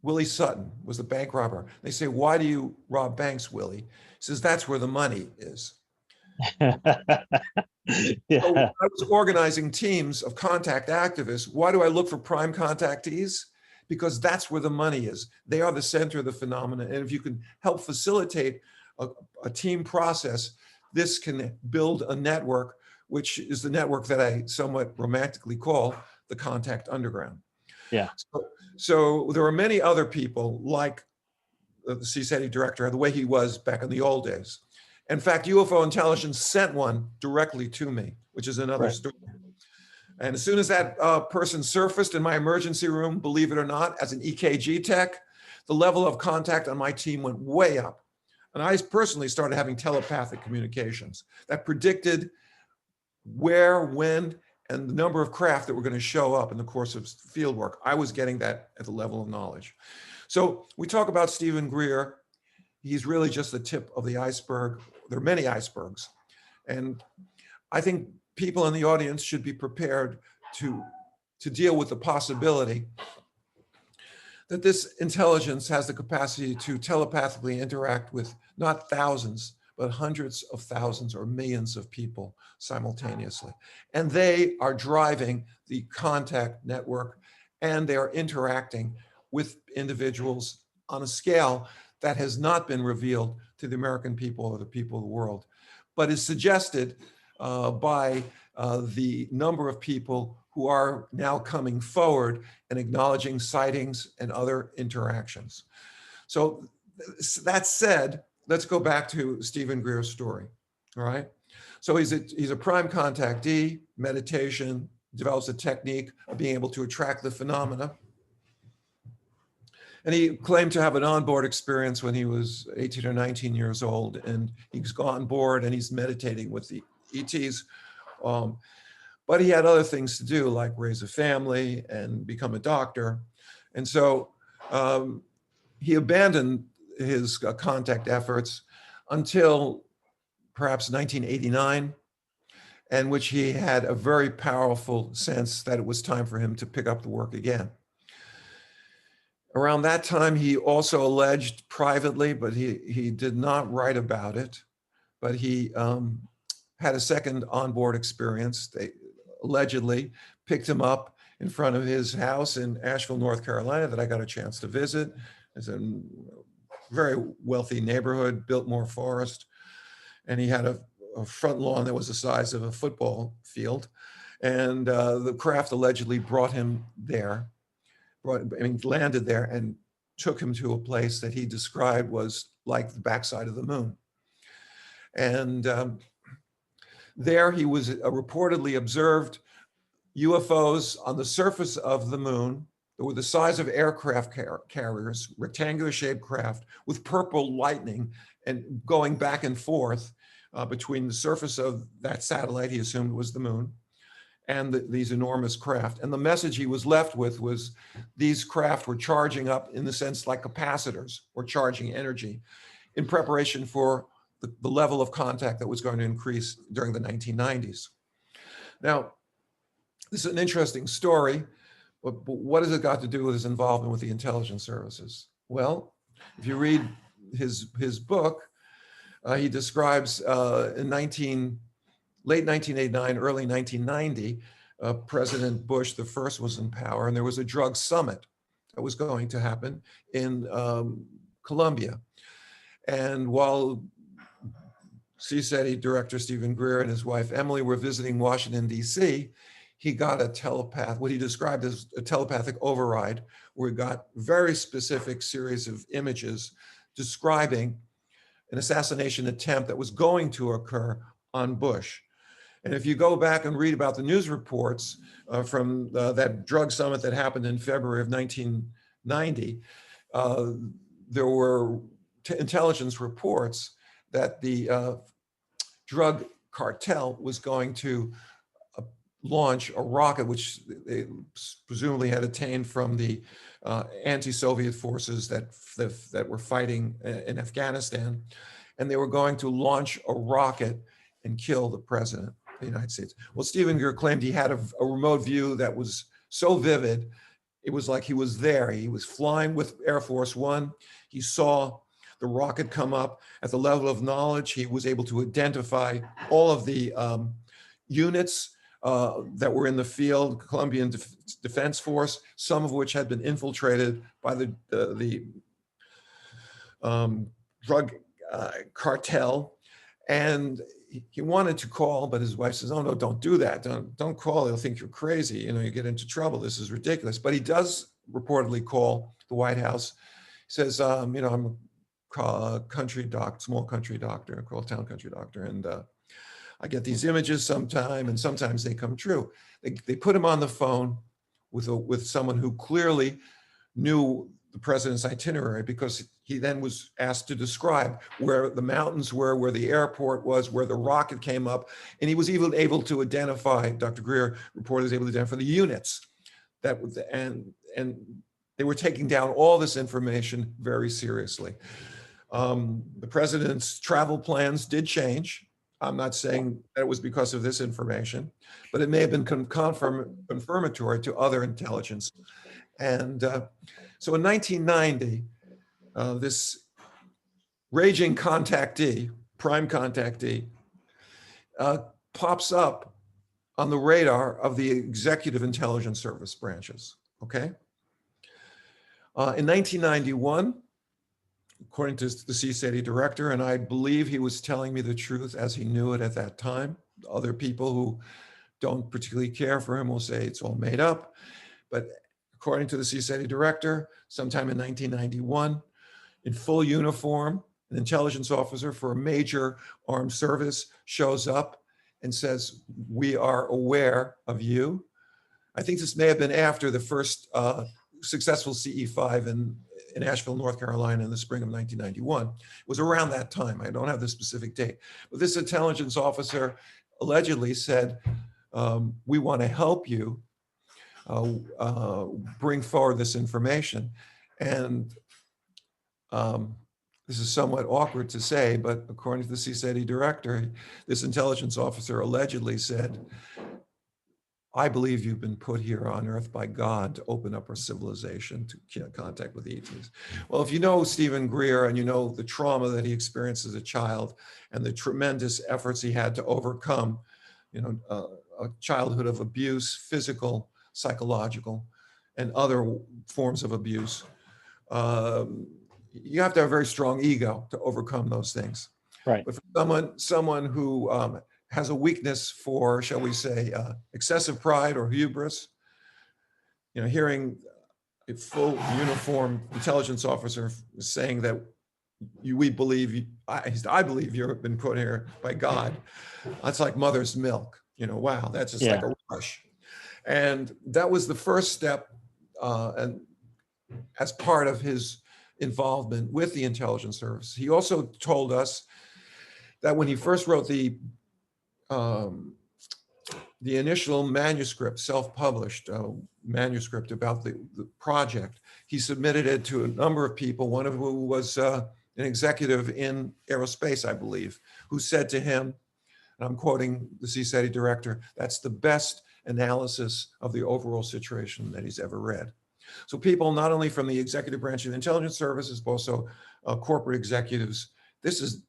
Willie Sutton was the bank robber. They say, "Why do you rob banks, Willie?" He says, "That's where the money is." Yeah. So I was organizing teams of contact activists. Why do I look for prime contactees? Because that's where the money is. They are the center of the phenomena. And if you can help facilitate a team process, this can build a network, which is the network that I somewhat romantically call the contact underground. Yeah. So there are many other people like the CSETI director, the way he was back in the old days. In fact, UFO intelligence sent one directly to me, which is another story. And as soon as that person surfaced in my emergency room, believe it or not, as an EKG tech, the level of contact on my team went way up. And I personally started having telepathic communications that predicted where, when, and the number of craft that were going to show up in the course of field work. I was getting that at the level of knowledge. So we talk about Stephen Greer. He's really just the tip of the iceberg. There are many icebergs. And I think people in the audience should be prepared to deal with the possibility that this intelligence has the capacity to telepathically interact with not thousands, but hundreds of thousands or millions of people simultaneously. And they are driving the contact network, and they are interacting with individuals on a scale that has not been revealed to the American people or the people of the world, but is suggested by the number of people who are now coming forward and acknowledging sightings and other interactions. So that said, let's go back to Stephen Greer's story, all right? So he's a prime contactee, meditation, develops a technique of being able to attract the phenomena. And he claimed to have an onboard experience when he was 18 or 19 years old, and he's gone on board and he's meditating with the ETs. But he had other things to do, like raise a family and become a doctor. And so he abandoned his contact efforts until perhaps 1989, in which he had a very powerful sense that it was time for him to pick up the work again. Around that time, he also alleged privately, but he did not write about it, but he had a second onboard experience. They allegedly picked him up in front of his house in Asheville, North Carolina, that I got a chance to visit. It's a very wealthy neighborhood, Biltmore Forest. And he had a front lawn that was the size of a football field. And the craft allegedly brought him there, landed there and took him to a place that he described was like the backside of the moon. And there he was reportedly observed UFOs on the surface of the moon that were the size of aircraft carriers, rectangular shaped craft with purple lightning and going back and forth between the surface of that satellite he assumed was the moon and these enormous craft. And the message he was left with was these craft were charging up, in the sense like capacitors, or charging energy in preparation for the level of contact that was going to increase during the 1990s. Now, this is an interesting story, but what has it got to do with his involvement with the intelligence services? Well, if you read his book, he describes in late 1989, early 1990, President Bush the first was in power, and there was a drug summit that was going to happen in Colombia. And while CSETI director Stephen Greer and his wife Emily were visiting Washington, D.C., he got what he described as a telepathic override, where he got very specific series of images describing an assassination attempt that was going to occur on Bush. And if you go back and read about the news reports from that drug summit that happened in February of 1990, there were intelligence reports that the drug cartel was going to launch a rocket, which they presumably had attained from the anti-Soviet forces that were fighting in Afghanistan. And they were going to launch a rocket and kill the president of the United States. Well, Stephen Greer claimed he had a remote view that was so vivid, it was like he was there. He was flying with Air Force One. He saw the rocket come up. At the level of knowledge, he was able to identify all of the units that were in the field, Colombian Defense Force, some of which had been infiltrated by the drug cartel. And he wanted to call, but his wife says, "Oh no, don't do that. Don't call. They'll think you're crazy. You know, you get into trouble. This is ridiculous." But he does reportedly call the White House. He says, "You know, I'm a small country doctor, called town country doctor, and I get these images sometime, and sometimes they come true." They put him on the phone with someone who clearly knew the president's itinerary, because he then was asked to describe where the mountains were, where the airport was, where the rocket came up. And he was even able to identify, Dr. Greer reported was able to identify the units that would, and they were taking down all this information very seriously. The president's travel plans did change. I'm not saying that it was because of this information, but it may have been confirmatory to other intelligence. And so in 1990, this raging contactee, prime contactee, pops up on the radar of the executive intelligence service branches, okay? In 1991, according to the CSETI director, and I believe he was telling me the truth as he knew it at that time. Other people who don't particularly care for him will say it's all made up. But according to the CSETI director, sometime in 1991, in full uniform, an intelligence officer for a major armed service shows up and says, "We are aware of you." I think this may have been after the first successful CE5 in Asheville, North Carolina in the spring of 1991. It was around that time. I don't have the specific date. But this intelligence officer allegedly said, "We want to help you bring forward this information." And this is somewhat awkward to say, but according to the CSETI director, this intelligence officer allegedly said, "I believe you've been put here on Earth by God to open up our civilization to contact with ETs." Well, if you know Stephen Greer and you know the trauma that he experienced as a child and the tremendous efforts he had to overcome, a childhood of abuse, physical, psychological, and other forms of abuse, you have to have a very strong ego to overcome those things. Right. But for someone who has a weakness for, shall we say, excessive pride or hubris, hearing a full uniformed intelligence officer saying that I believe you've been put here by God, that's like mother's milk. Wow, that's just like a rush. And that was the first step, and as part of his involvement with the intelligence service. He also told us that when he first wrote the initial manuscript, self-published manuscript about the project, he submitted it to a number of people, one of whom was an executive in aerospace, I believe, who said to him, and I'm quoting the CSETI director, "That's the best analysis of the overall situation that he's ever read." So people not only from the executive branch of the intelligence services, but also corporate executives. This is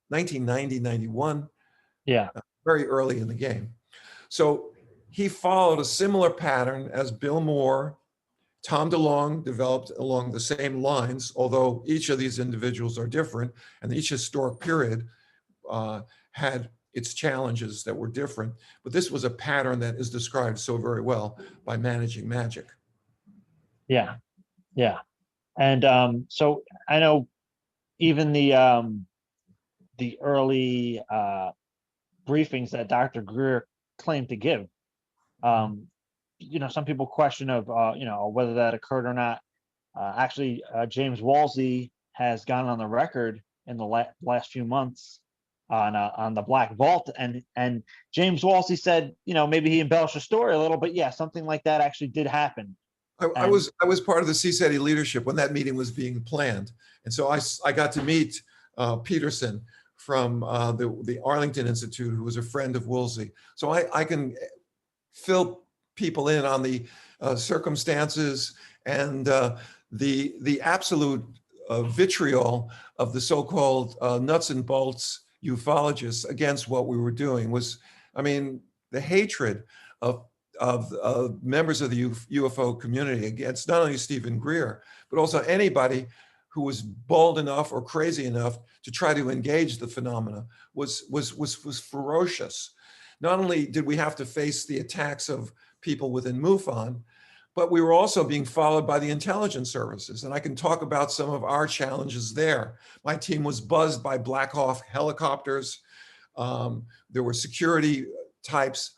1990, 91. Yeah. Very early in the game. So he followed a similar pattern as Bill Moore Tom DeLonge developed along the same lines, although each of these individuals are different, and each historic period had its challenges that were different. But this was a pattern that is described so very well by Managing Magic. Yeah, yeah. And so I know even the early briefings that Dr. Greer claimed to give, some people question of whether that occurred or not. Actually, James Wolsey has gone on the record in the last few months on the Black Vault, and James Wolsey said, maybe he embellished the story a little, but yeah, something like that actually did happen. I was part of the CSETI leadership when that meeting was being planned, and so I got to meet Peterson from the Arlington Institute, who was a friend of Woolsey. So I can fill people in on the circumstances and the absolute vitriol of the so-called nuts and bolts ufologists against what we were doing was, the hatred of members of the UFO community against not only Stephen Greer, but also anybody who was bold enough or crazy enough to try to engage the phenomena was ferocious. Not only did we have to face the attacks of people within MUFON, but we were also being followed by the intelligence services. And I can talk about some of our challenges there. My team was buzzed by Black Hawk helicopters. There were security types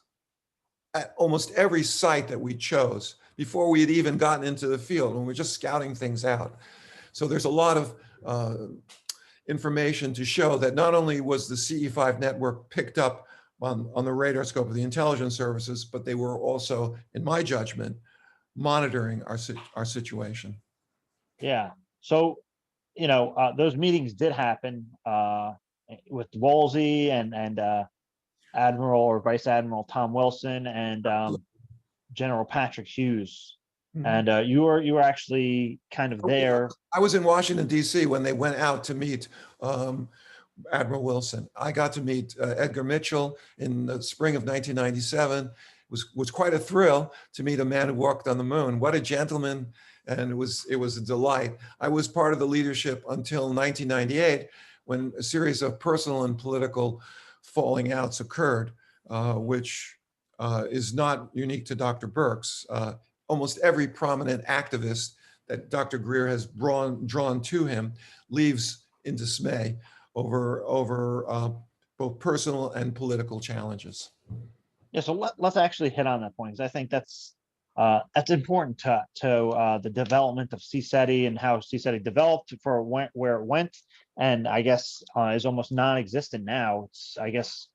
at almost every site that we chose before we had even gotten into the field, and we're just scouting things out. So there's a lot of information to show that not only was the CE5 network picked up on the radar scope of the intelligence services, but they were also, in my judgment, monitoring our situation. Yeah. So, those meetings did happen with Woolsey and Admiral or Vice Admiral Tom Wilson and General Patrick Hughes. Mm-hmm. And you were actually kind of there. I was in Washington, D.C. when they went out to meet Admiral Wilson. I got to meet Edgar Mitchell in the spring of 1997. It was quite a thrill to meet a man who walked on the moon. What a gentleman, and it was a delight. I was part of the leadership until 1998, when a series of personal and political falling outs occurred, which is not unique to Dr. Burkes. Almost every prominent activist that Dr. Greer has drawn to him leaves in dismay over both personal and political challenges. Yeah, so let's actually hit on that point, because I think that's important to the development of CSETI and how CSETI developed for where it went, and I guess is almost non-existent now. It's, I guess,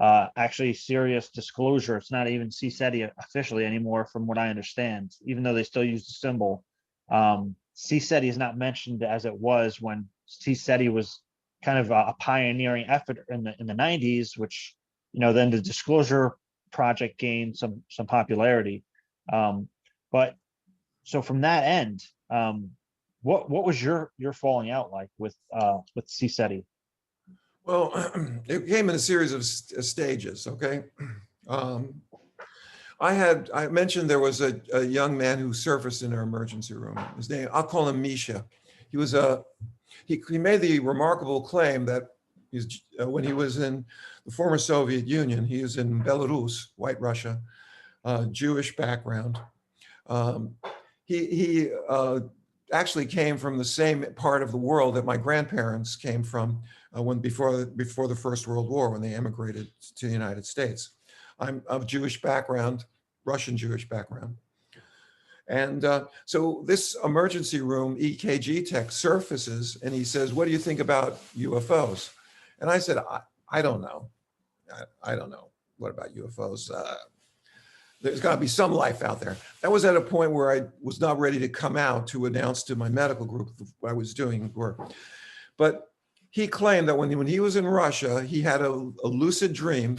actually serious disclosure. It's not even CSETI officially anymore, from what I understand, even though they still use the symbol. CSETI is not mentioned as it was when CSETI was kind of a pioneering effort in the 90s, which, then the disclosure project gained some popularity. But so from that end, what was your falling out like with CSETI? Well, it came in a series of stages. Okay, I mentioned there was a young man who surfaced in our emergency room. His name, I'll call him Misha. He was he made the remarkable claim that when he was in the former Soviet Union, he was in Belarus, White Russia, Jewish background. He actually came from the same part of the world that my grandparents came from before the First World War, when they emigrated to the United States. I'm of Jewish background, Russian Jewish background. And so this emergency room EKG tech surfaces, and he says, "What do you think about UFOs?" And I said, I don't know. I don't know. What about UFOs? There's got to be some life out there. That was at a point where I was not ready to come out to announce to my medical group what I was doing work. But he claimed that when he was in Russia, he had a lucid dream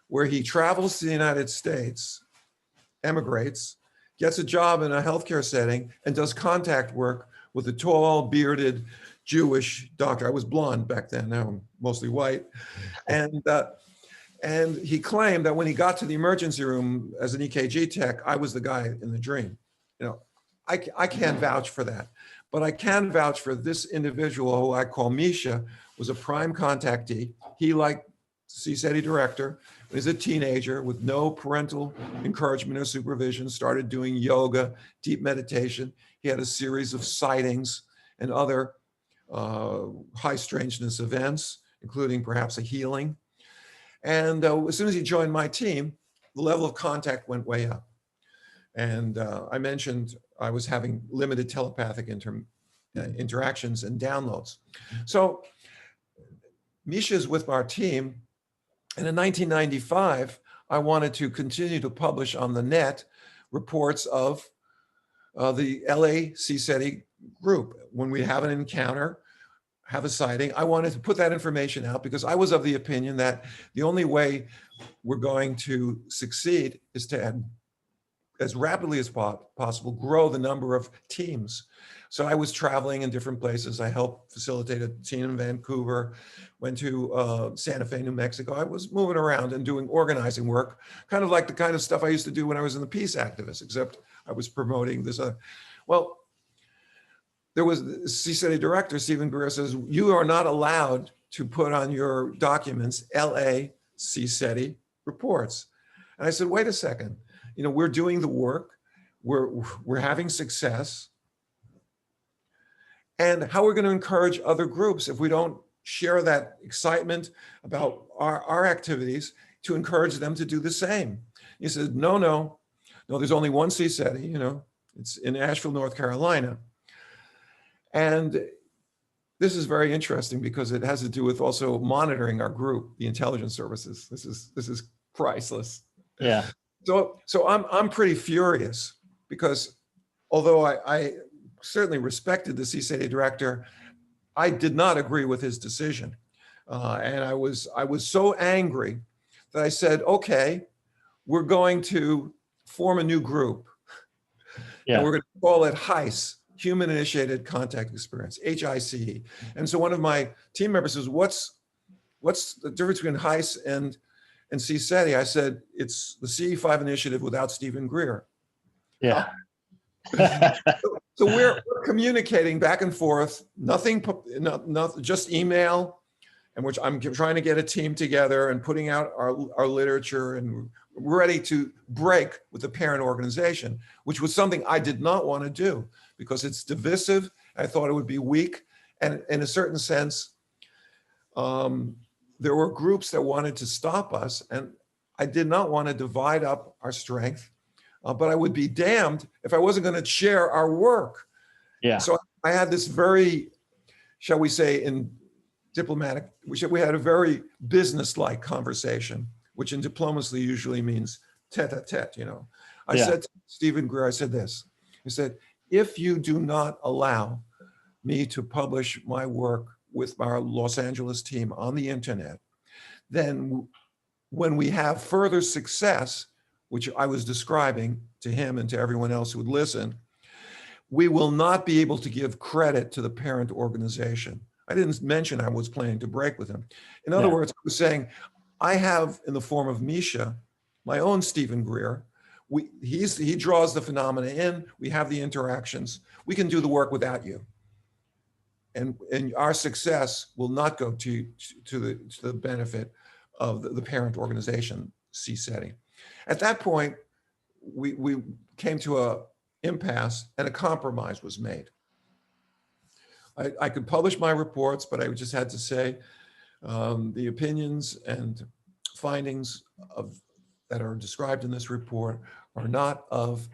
where he travels to the United States, emigrates, gets a job in a healthcare setting, and does contact work with a tall, bearded Jewish doctor. I was blonde back then, now I'm mostly white. And he claimed that when he got to the emergency room as an EKG tech, I was the guy in the dream. I can't vouch for that, but I can vouch for this individual who I call Misha, was a prime contactee. He, like CSETI director, was a teenager with no parental encouragement or supervision, started doing yoga, deep meditation. He had a series of sightings and other high strangeness events, including perhaps a healing. And as soon as he joined my team, the level of contact went way up. And I mentioned I was having limited telepathic interactions and downloads. So Misha's with our team. And in 1995, I wanted to continue to publish on the net reports of the LA CSETI group. When we have an encounter, have a sighting, I wanted to put that information out because I was of the opinion that the only way we're going to succeed is to add, as rapidly as possible, grow the number of teams. So I was traveling in different places. I helped facilitate a team in Vancouver, went to Santa Fe, New Mexico. I was moving around and doing organizing work, kind of like the kind of stuff I used to do when I was in the peace activists, except I was promoting this. Well, there was the CSETI director, Stephen Greer, says, you are not allowed to put on your documents LA CSETI reports. And I said, wait a second. You know, we're doing the work, we're having success. And how are we going to encourage other groups if we don't share that excitement about our activities to encourage them to do the same? He said, no, there's only one CSETI, you know, it's in Asheville, North Carolina. And this is very interesting because it has to do with also monitoring our group, the intelligence services. This is priceless. Yeah. So I'm pretty furious because although I certainly respected the CSETI director, I did not agree with his decision. And I was so angry that I said, okay, we're going to form a new group. Yeah. And we're going to call it HICE, Human Initiated Contact Experience, HICE. And so one of my team members says, what's the difference between HICE and CSETI? I said, it's the CE5 initiative without Stephen Greer. Yeah. So we're communicating back and forth, nothing, just email, and which I'm trying to get a team together and putting out our literature, and we're ready to break with the parent organization, which was something I did not want to do because it's divisive. I thought it would be weak. And in a certain sense, there were groups that wanted to stop us, and I did not want to divide up our strength, but I would be damned if I wasn't going to share our work. Yeah. So I had this very, shall we say, in diplomatic, we had a very business-like conversation, which in diplomacy usually means tete-a-tete, you know. I said to Stephen Greer, I said this, I said, if you do not allow me to publish my work with our Los Angeles team on the internet, then when we have further success, which I was describing to him and to everyone else who would listen, we will not be able to give credit to the parent organization. I didn't mention I was planning to break with him. In other words, I was saying, I have, in the form of Misha, my own Stephen Greer. He draws the phenomena in, we have the interactions. We can do the work without you. And our success will not go to the benefit of the parent organization, CSETI. At that point, we came to an impasse and a compromise was made. I could publish my reports, but I just had to say the opinions and findings that are described in this report are not of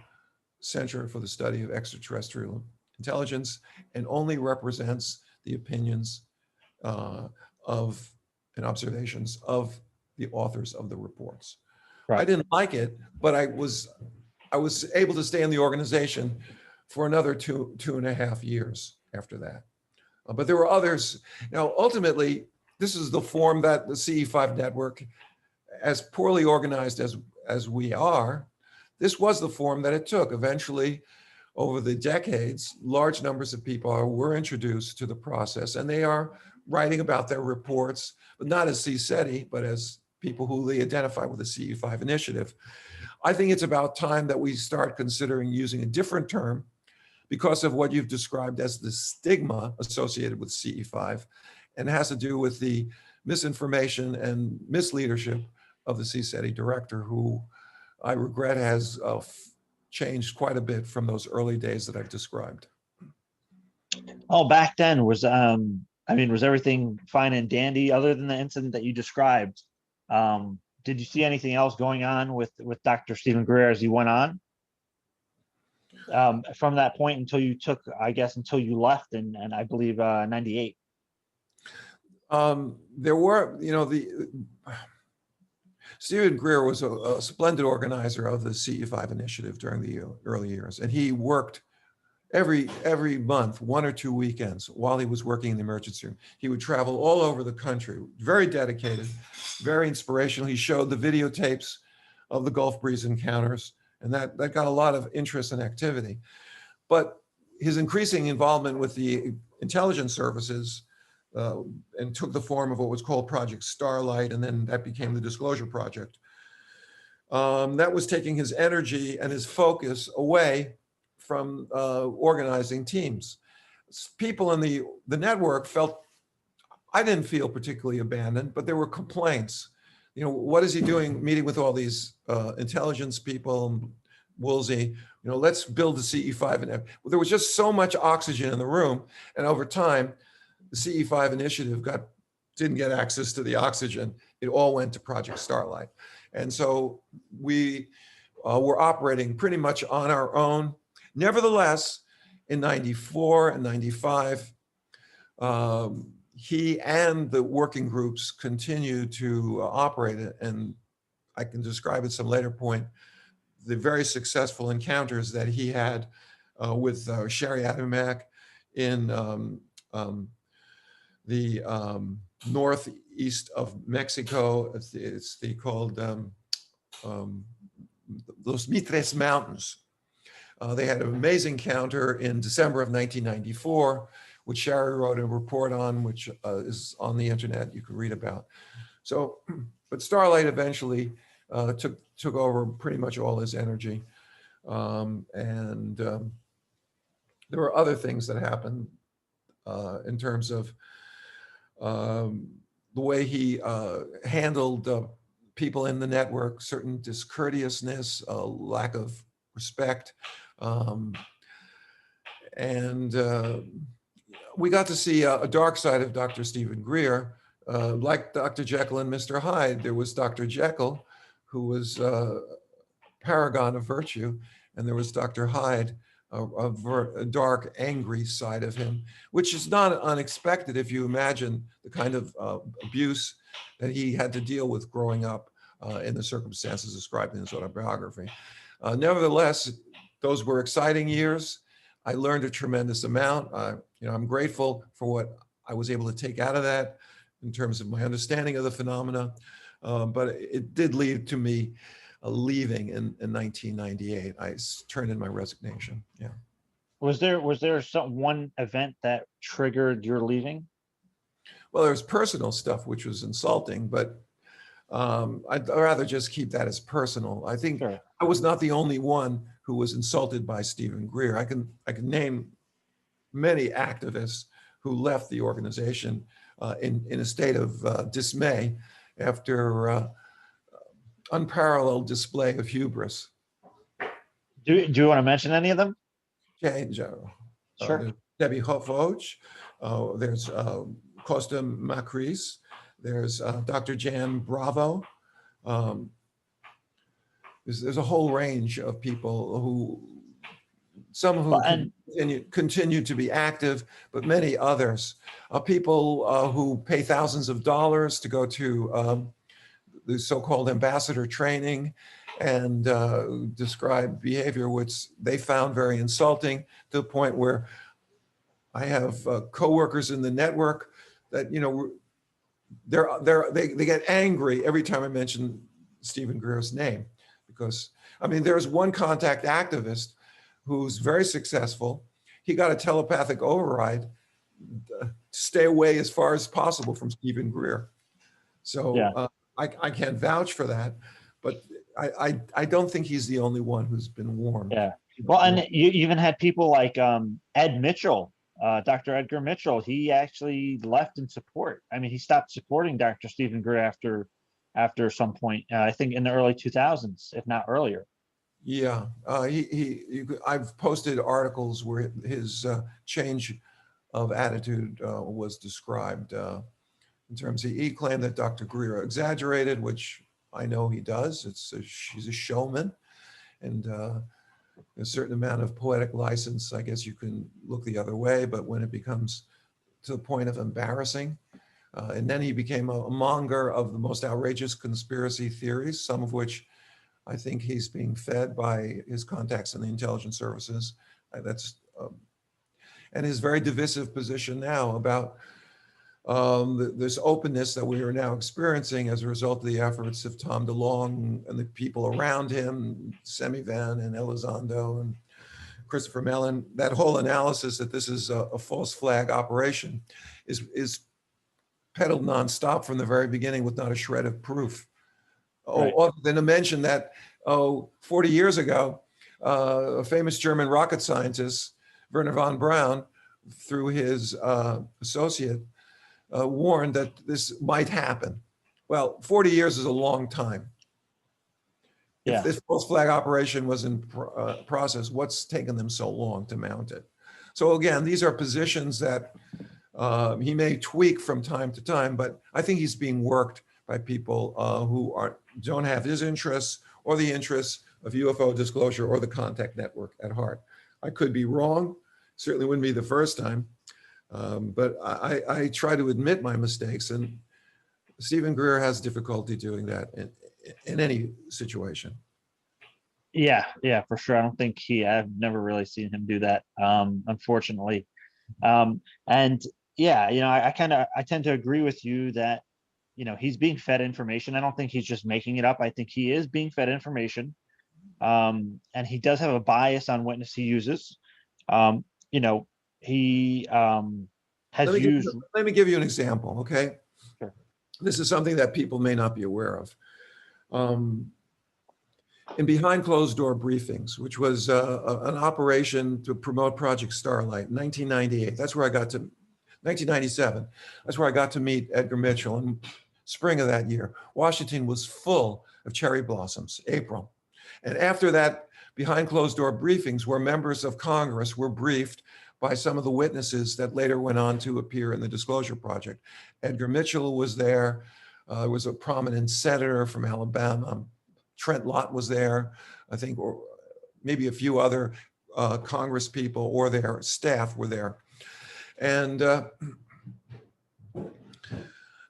Center for the Study of Extraterrestrial Intelligence and only represents the opinions of and observations of the authors of the reports. Right. I didn't like it, but I was able to stay in the organization for another two and a half years after that. But there were others. Now, ultimately, this is the form that the CE5 network, as poorly organized as we are, this was the form that it took. Eventually, over the decades, large numbers of people were introduced to the process, and they are writing about their reports, but not as CSETI, but as people who they identify with the CE5 initiative. I think it's about time that we start considering using a different term because of what you've described as the stigma associated with CE5, and has to do with the misinformation and misleadership of the CSETI director, who I regret has changed quite a bit from those early days that I've described. Oh, back then was, I mean, was everything fine and dandy other than the incident that you described? Did you see anything else going on with Dr. Stephen Greer as he went on? From that point until you took, I guess, until you left and I believe 98. There were, Stephen Greer was a splendid organizer of the CE5 initiative during the early years, and he worked every month, 1 or 2 weekends while he was working in the emergency room. He would travel all over the country, very dedicated, very inspirational. He showed the videotapes of the Gulf Breeze encounters, and that got a lot of interest and activity. But his increasing involvement with the intelligence services and took the form of what was called Project Starlight, and then that became the Disclosure Project. That was taking his energy and his focus away from organizing teams. People in the network felt, I didn't feel particularly abandoned, but there were complaints. What is he doing meeting with all these intelligence people, Woolsey, let's build the CE5. And there was just so much oxygen in the room. And over time, the CE5 initiative didn't get access to the oxygen. It all went to Project Starlight. And so we were operating pretty much on our own. Nevertheless, in 94 and 95, he and the working groups continued to operate it. And I can describe at some later point the very successful encounters that he had with Sherry Adamak in the northeast of Mexico. It's called Los Mitres Mountains. They had an amazing encounter in December of 1994, which Sherry wrote a report on, which is on the internet, you can read about. So, but Starlight eventually took over pretty much all his energy. There were other things that happened in terms of the way he handled people in the network, certain discourteousness, lack of respect. We got to see a dark side of Dr. Stephen Greer. Like Dr. Jekyll and Mr. Hyde, there was Dr. Jekyll, who was a paragon of virtue, and there was Dr. Hyde, a dark, angry side of him, which is not unexpected if you imagine the kind of abuse that he had to deal with growing up in the circumstances described in his autobiography. Nevertheless, those were exciting years. I learned a tremendous amount. I'm grateful for what I was able to take out of that in terms of my understanding of the phenomena, but it did lead to me leaving in 1998. I turned in my resignation. Yeah. Was there one event that triggered your leaving? Well, there was personal stuff which was insulting, but I'd rather just keep that as personal. I think sure. I was not the only one who was insulted by Stephen Greer. I can name many activists who left the organization in a state of dismay after unparalleled display of hubris. Do you want to mention any of them? Okay, sure. Debbie Hofoch, there's Costa Macris, there's Dr. Jan Bravo. There's a whole range of people who, some of whom continue to be active, but many others. People who pay thousands of dollars to go to the so-called ambassador training and describe behavior which they found very insulting, to the point where I have coworkers in the network that, they get angry every time I mention Stephen Greer's name, because there's one contact activist who's very successful. He got a telepathic override to stay away as far as possible from Stephen Greer. So yeah. I can't vouch for that, but I don't think he's the only one who's been warned. Yeah. Well, and you even had people like Ed Mitchell, Dr. Edgar Mitchell. He actually left in support. I mean, he stopped supporting Dr. Stephen Greer after some point. I think in the early 2000s, if not earlier. Yeah, I've posted articles where his change of attitude was described. In terms of, he claimed that Dr. Greer exaggerated, which I know he does. She's a showman, and a certain amount of poetic license, I guess you can look the other way, but when it becomes to the point of embarrassing, and then he became a monger of the most outrageous conspiracy theories, some of which I think he's being fed by his contacts in the intelligence services. That's and his very divisive position now about this openness that we are now experiencing as a result of the efforts of Tom DeLonge and the people around him, Semivan and Elizondo and Christopher Mellon. That whole analysis that this is a false flag operation is peddled nonstop from the very beginning with not a shred of proof. Right. Other than to mention that, 40 years ago, a famous German rocket scientist, Werner von Braun, through his associate, warned that this might happen. Well, 40 years is a long time. Yeah. If this false flag operation was in process, what's taken them so long to mount it? So again, these are positions that he may tweak from time to time, but I think he's being worked by people who don't have his interests or the interests of UFO disclosure or the contact network at heart. I could be wrong, certainly wouldn't be the first time, but I try to admit my mistakes, and Stephen Greer has difficulty doing that in any situation. Yeah, for sure. I don't think I've never really seen him do that, unfortunately. And yeah, I tend to agree with you that, he's being fed information. I don't think he's just making it up. I think he is being fed information. And he does have a bias on witness he uses. He has used. Let me give you an example, okay? Sure. This is something that people may not be aware of. In behind closed door briefings, which was an operation to promote Project Starlight in 1998. That's where I got to, 1997. That's where I got to meet Edgar Mitchell in spring of that year. Washington was full of cherry blossoms, April. And after that, behind closed door briefings where members of Congress were briefed by some of the witnesses that later went on to appear in the Disclosure Project. Edgar Mitchell was there. There was a prominent senator from Alabama. Trent Lott was there, I think, or maybe a few other Congress people or their staff were there. And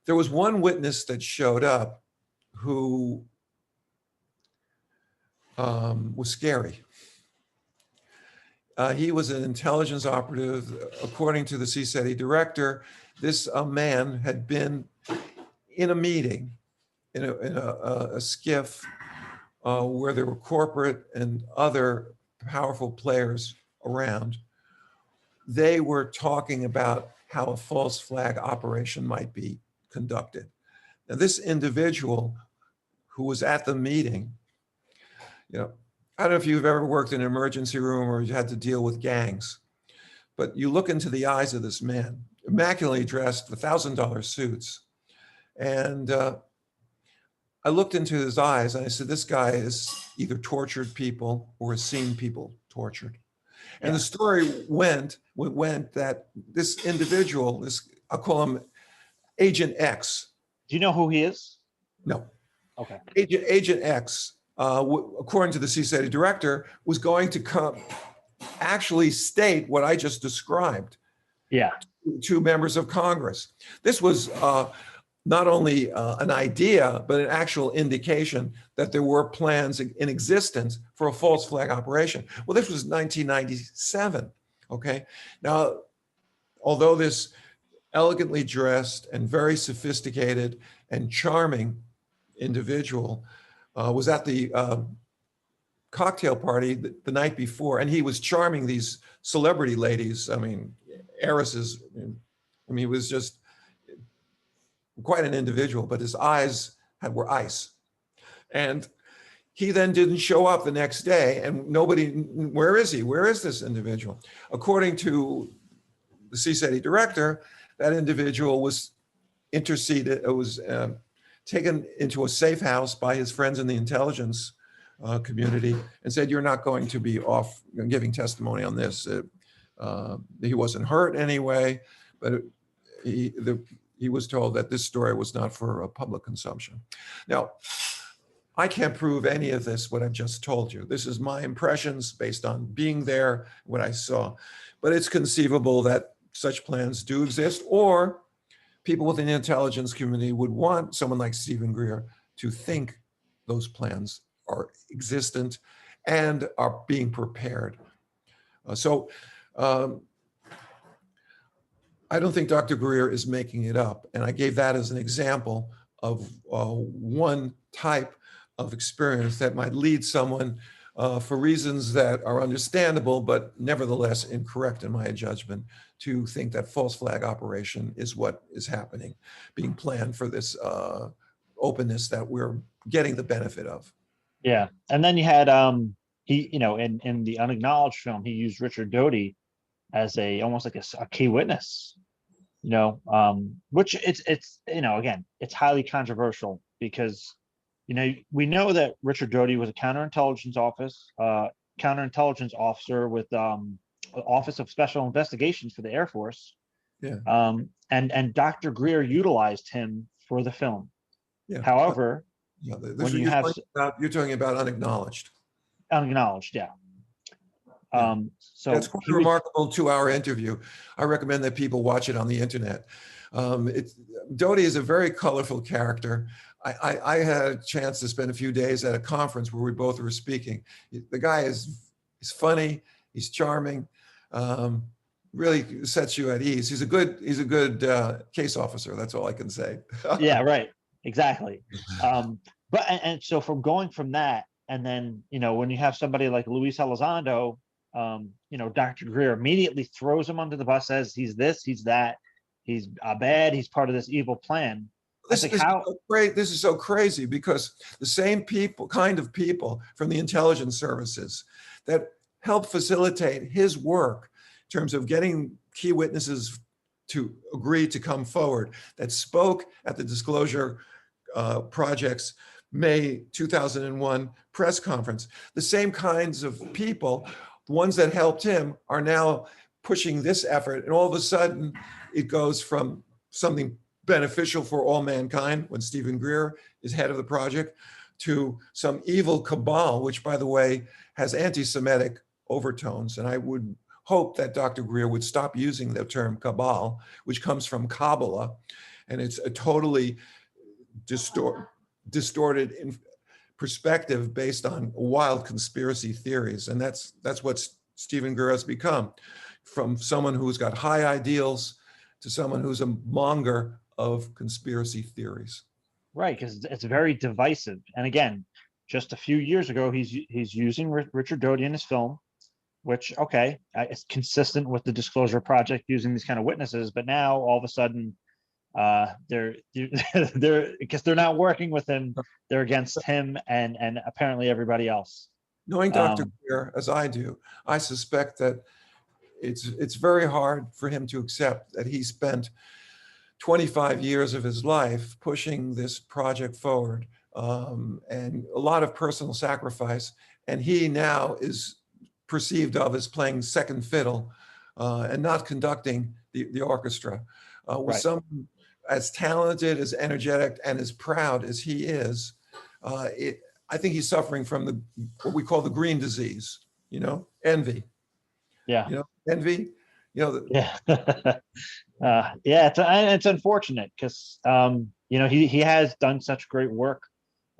there was one witness that showed up who was scary. He was an intelligence operative. According to the CSETI director, this man had been in a meeting, in a skiff where there were corporate and other powerful players around. They were talking about how a false flag operation might be conducted. Now, this individual who was at the meeting, I don't know if you've ever worked in an emergency room or you had to deal with gangs, but you look into the eyes of this man, immaculately dressed, $1,000 suits. And I looked into his eyes and I said, this guy has either tortured people or has seen people tortured. And the story went that this individual, I'll call him Agent X. Do you know who he is? No. Okay. Agent X, according to the CSETI director, was going to come actually state what I just described. Yeah. To members of Congress. This was not only an idea, but an actual indication that there were plans in existence for a false flag operation. Well, this was 1997, okay? Now, although this elegantly dressed and very sophisticated and charming individual was at the cocktail party the night before, and he was charming these celebrity ladies, I mean, heiresses, he was just quite an individual, but his eyes were ice. And He then didn't show up the next day, and nobody, where is he? Where is this individual? According to the CSETI director, that individual was interceded, it was taken into a safe house by his friends in the intelligence community and said, you're not going to be off giving testimony on this. He wasn't hurt anyway, but he was told that this story was not for public consumption. Now, I can't prove any of this, what I've just told you. This is my impressions based on being there, what I saw. But it's conceivable that such plans do exist, or people within the intelligence community would want someone like Stephen Greer to think those plans are existent and are being prepared. I don't think Dr. Greer is making it up. And I gave that as an example of one type of experience that might lead someone for reasons that are understandable, but nevertheless incorrect in my judgment, to think that false flag operation is what is happening, being planned for this openness that we're getting the benefit of. Yeah. And then you had, he, in the unacknowledged film, he used Richard Doty as almost like a key witness, which it's again, it's highly controversial because, we know that Richard Doty was a counterintelligence officer with Office of Special Investigations for the Air Force. Yeah. And Dr. Greer utilized him for the film. Yeah. However, yeah, when you're talking about unacknowledged. Unacknowledged, yeah. So that's quite a remarkable 2-hour interview. I recommend that people watch it on the internet. Doty is a very colorful character. I had a chance to spend a few days at a conference where we both were speaking. The guy is funny, he's charming, really sets you at ease. He's a good case officer. That's all I can say. Yeah, right, exactly. But so going from that, and then when you have somebody like Luis Elizondo, Dr. Greer immediately throws him under the bus, says he's this, he's that, he's bad, he's part of this evil plan. This is so crazy because the same kind of people from the intelligence services that helped facilitate his work in terms of getting key witnesses to agree to come forward, that spoke at the Disclosure Project's May 2001 press conference. The same kinds of people, the ones that helped him, are now pushing this effort. And all of a sudden, it goes from something beneficial for all mankind when Stephen Greer is head of the project to some evil cabal, which, by the way, has anti-Semitic overtones. And I would hope that Dr. Greer would stop using the term cabal, which comes from Kabbalah, and it's a totally distorted perspective based on wild conspiracy theories. And that's what Stephen Greer has become, from someone who's got high ideals to someone who's a monger of conspiracy theories. Right, because it's very divisive. And again, just a few years ago, he's using Richard Doty in his film, which, okay, it's consistent with the Disclosure Project using these kind of witnesses. But now all of a sudden, they're because they're not working with him, they're against him and apparently everybody else. Knowing Dr. Greer as I do, I suspect that it's very hard for him to accept that he spent 25 years of his life pushing this project forward, and a lot of personal sacrifice, and he now is perceived of as playing second fiddle and not conducting the orchestra. With someone as talented, as energetic, and as proud as he is, I think he's suffering from what we call the green disease, envy. Yeah. Envy. Yeah. It's unfortunate because he has done such great work,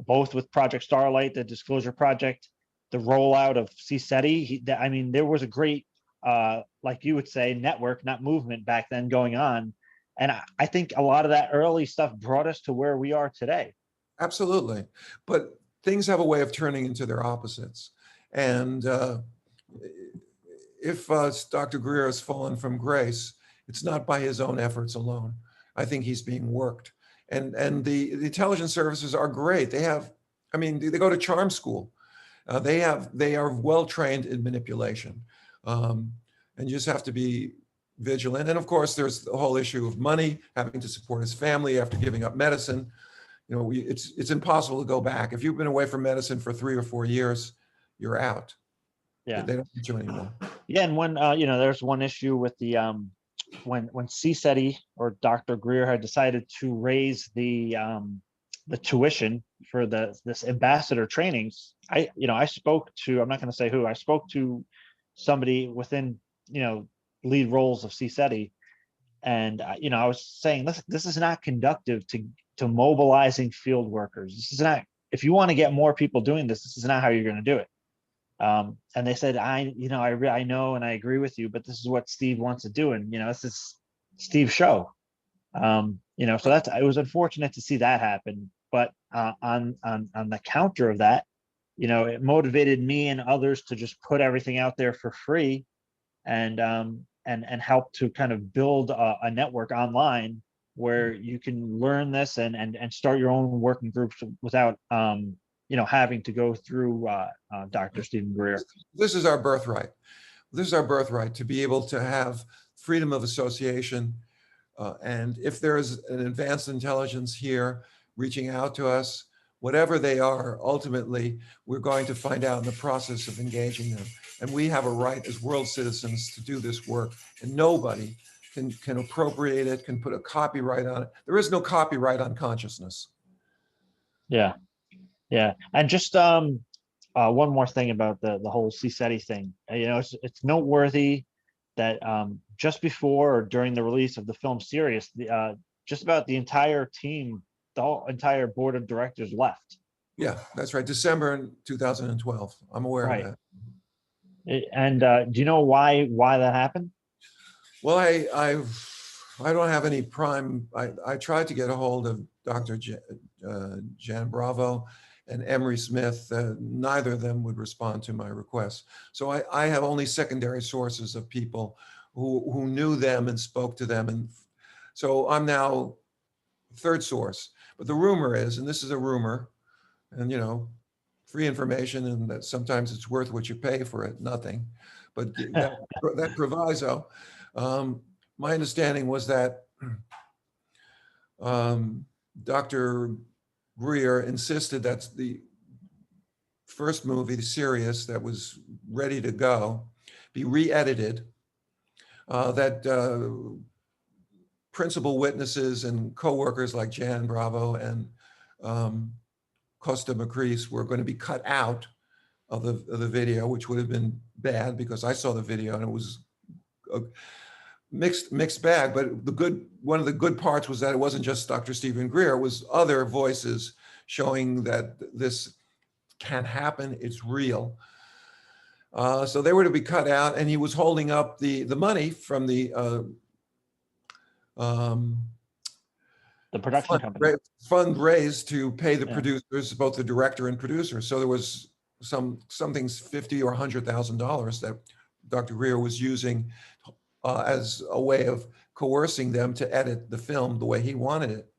both with Project Starlight, the Disclosure Project, the rollout of CSETI. There was a great, like you would say, network, not movement back then going on. And I think a lot of that early stuff brought us to where we are today. Absolutely. But things have a way of turning into their opposites. And if Dr. Greer has fallen from grace, it's not by his own efforts alone. I think he's being worked. And the intelligence services are great. They have I mean, they go to charm school. They are well trained in manipulation, and you just have to be vigilant. And of course, there's the whole issue of money, having to support his family after giving up medicine. You know, it's impossible to go back. If you've been away from medicine for 3 or 4 years, you're out. Yeah. They don't need you anymore. Yeah, and when there's one issue with the when CSETI or Dr. Greer had decided to raise the tuition for this ambassador trainings. I spoke to, I'm not going to say who, I spoke to somebody within lead roles of CSETI, and I was saying, listen, this is not conductive to mobilizing field workers. This is not, if you want to get more people doing this, this is not how you're going to do it. And they said, I know and I agree with you, but this is what Steve wants to do, and this is Steve's show. So it was unfortunate to see that happen. But on the counter of that, it motivated me and others to just put everything out there for free, and help to kind of build a network online where you can learn this and start your own working groups without having to go through Dr. Stephen Greer. This is our birthright. This is our birthright, to be able to have freedom of association. And if there is an advanced intelligence here reaching out to us, whatever they are, ultimately, we're going to find out in the process of engaging them. And we have a right as world citizens to do this work, and nobody can appropriate it, can put a copyright on it. There is no copyright on consciousness. Yeah. And just one more thing about the whole CSETI thing. It's noteworthy that just before or during the release of the film Sirius, just about the entire team, the whole entire board of directors left. Yeah, that's right. December 2012. I'm aware of that. And do you know why that happened? Well, I don't have any prime. I tried to get a hold of Dr. Jan Bravo and Emery Smith. Neither of them would respond to my request. So I have only secondary sources of people who knew them and spoke to them. And so I'm now third source. But the rumor is, and this is a rumor, and free information, and that sometimes it's worth what you pay for it, nothing. But that proviso, my understanding was that Dr. Greer insisted that the first movie, the Sirius, that was ready to go, be re-edited, that principal witnesses and co-workers like Jan Bravo and Costa Macris were going to be cut out of the video, which would have been bad because I saw the video and it was a mixed bag. But one of the good parts was that it wasn't just Dr. Stephen Greer, it was other voices showing that this can happen, it's real. So they were to be cut out, and he was holding up the money from the production company fund raised to pay the producers, both the director and producer. So there was something's $50,000 or $100,000 that Dr. Greer was using as a way of coercing them to edit the film the way he wanted it.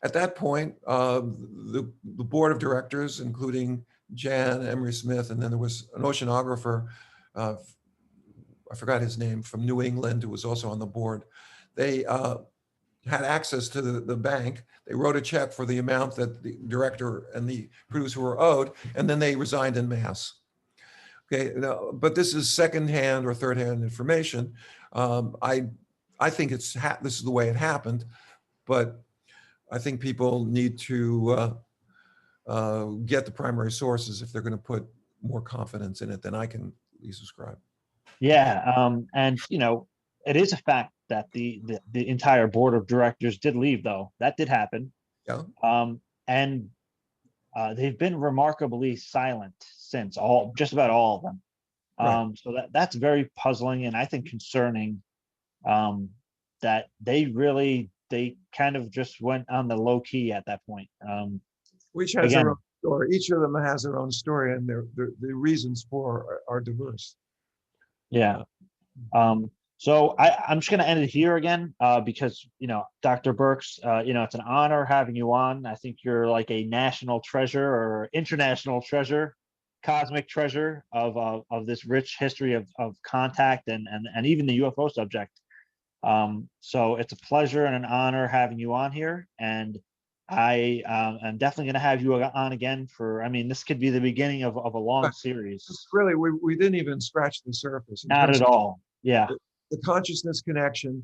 At that point, the board of directors, including Jan, Emery Smith, and then there was an oceanographer, I forgot his name, from New England, who was also on the board. They had access to the bank. They wrote a check for the amount that the director and the producer were owed, and then they resigned en masse. Okay, now, but this is secondhand or third-hand information. I think this is the way it happened, but I think people need to get the primary sources if they're going to put more confidence in it than I can subscribe. Yeah, and it is a fact that the entire board of directors did leave, though. That did happen. Yeah. And they've been remarkably silent since, just about all of them. Right. So that's very puzzling and I think concerning, that they kind of just went on the low key at that point. Which has their own story. Each of them has their own story, and the reasons for are diverse. Yeah. So I'm just going to end it here again, because, Dr. Burkes, it's an honor having you on. I think you're like a national treasure or international treasure, cosmic treasure of this rich history of contact and even the UFO subject. So it's a pleasure and an honor having you on here. And I am definitely going to have you on again I mean, this could be the beginning of a long series. Really, we didn't even scratch the surface. Not at all. Yeah. The consciousness connection.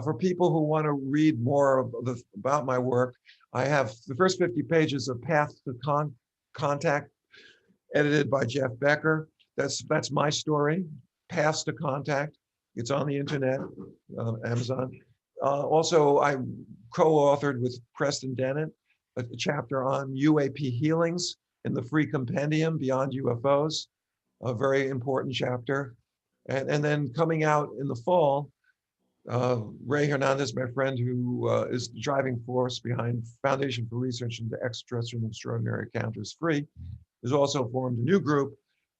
For people who want to read more about my work, I have the first 50 pages of Path to Contact, edited by Jeff Becker. That's my story, Paths to Contact. It's on the internet, Amazon. Also, I co-authored with Preston Dennett a chapter on UAP healings in the free compendium Beyond UFOs, a very important chapter. And then coming out in the fall, Ray Hernandez, my friend, who is the driving force behind Foundation for Research into Extraterrestrial and Extraordinary Encounters Free, has also formed a new group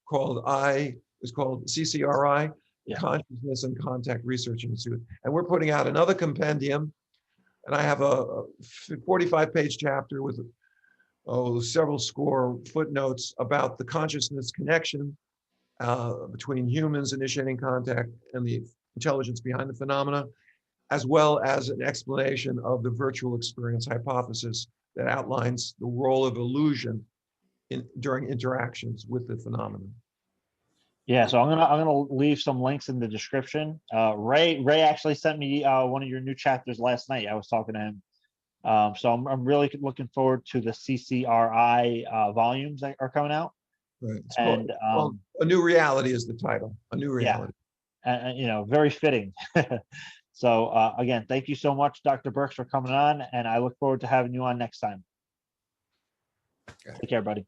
called CCRI, Consciousness and Contact Research Institute. And we're putting out another compendium. And I have a 45-page chapter with several score footnotes about the consciousness connection between humans initiating contact and the intelligence behind the phenomena, as well as an explanation of the virtual experience hypothesis that outlines the role of illusion during interactions with the phenomenon. Yeah, so I'm gonna leave some links in the description. Ray actually sent me one of your new chapters last night. I was talking to him. So I'm really looking forward to the CCRI volumes that are coming out. Right. And A New Reality is the title. A New Reality. Yeah, and very fitting. So again, thank you so much, Dr. Burkes, for coming on, and I look forward to having you on next time. Take care, buddy.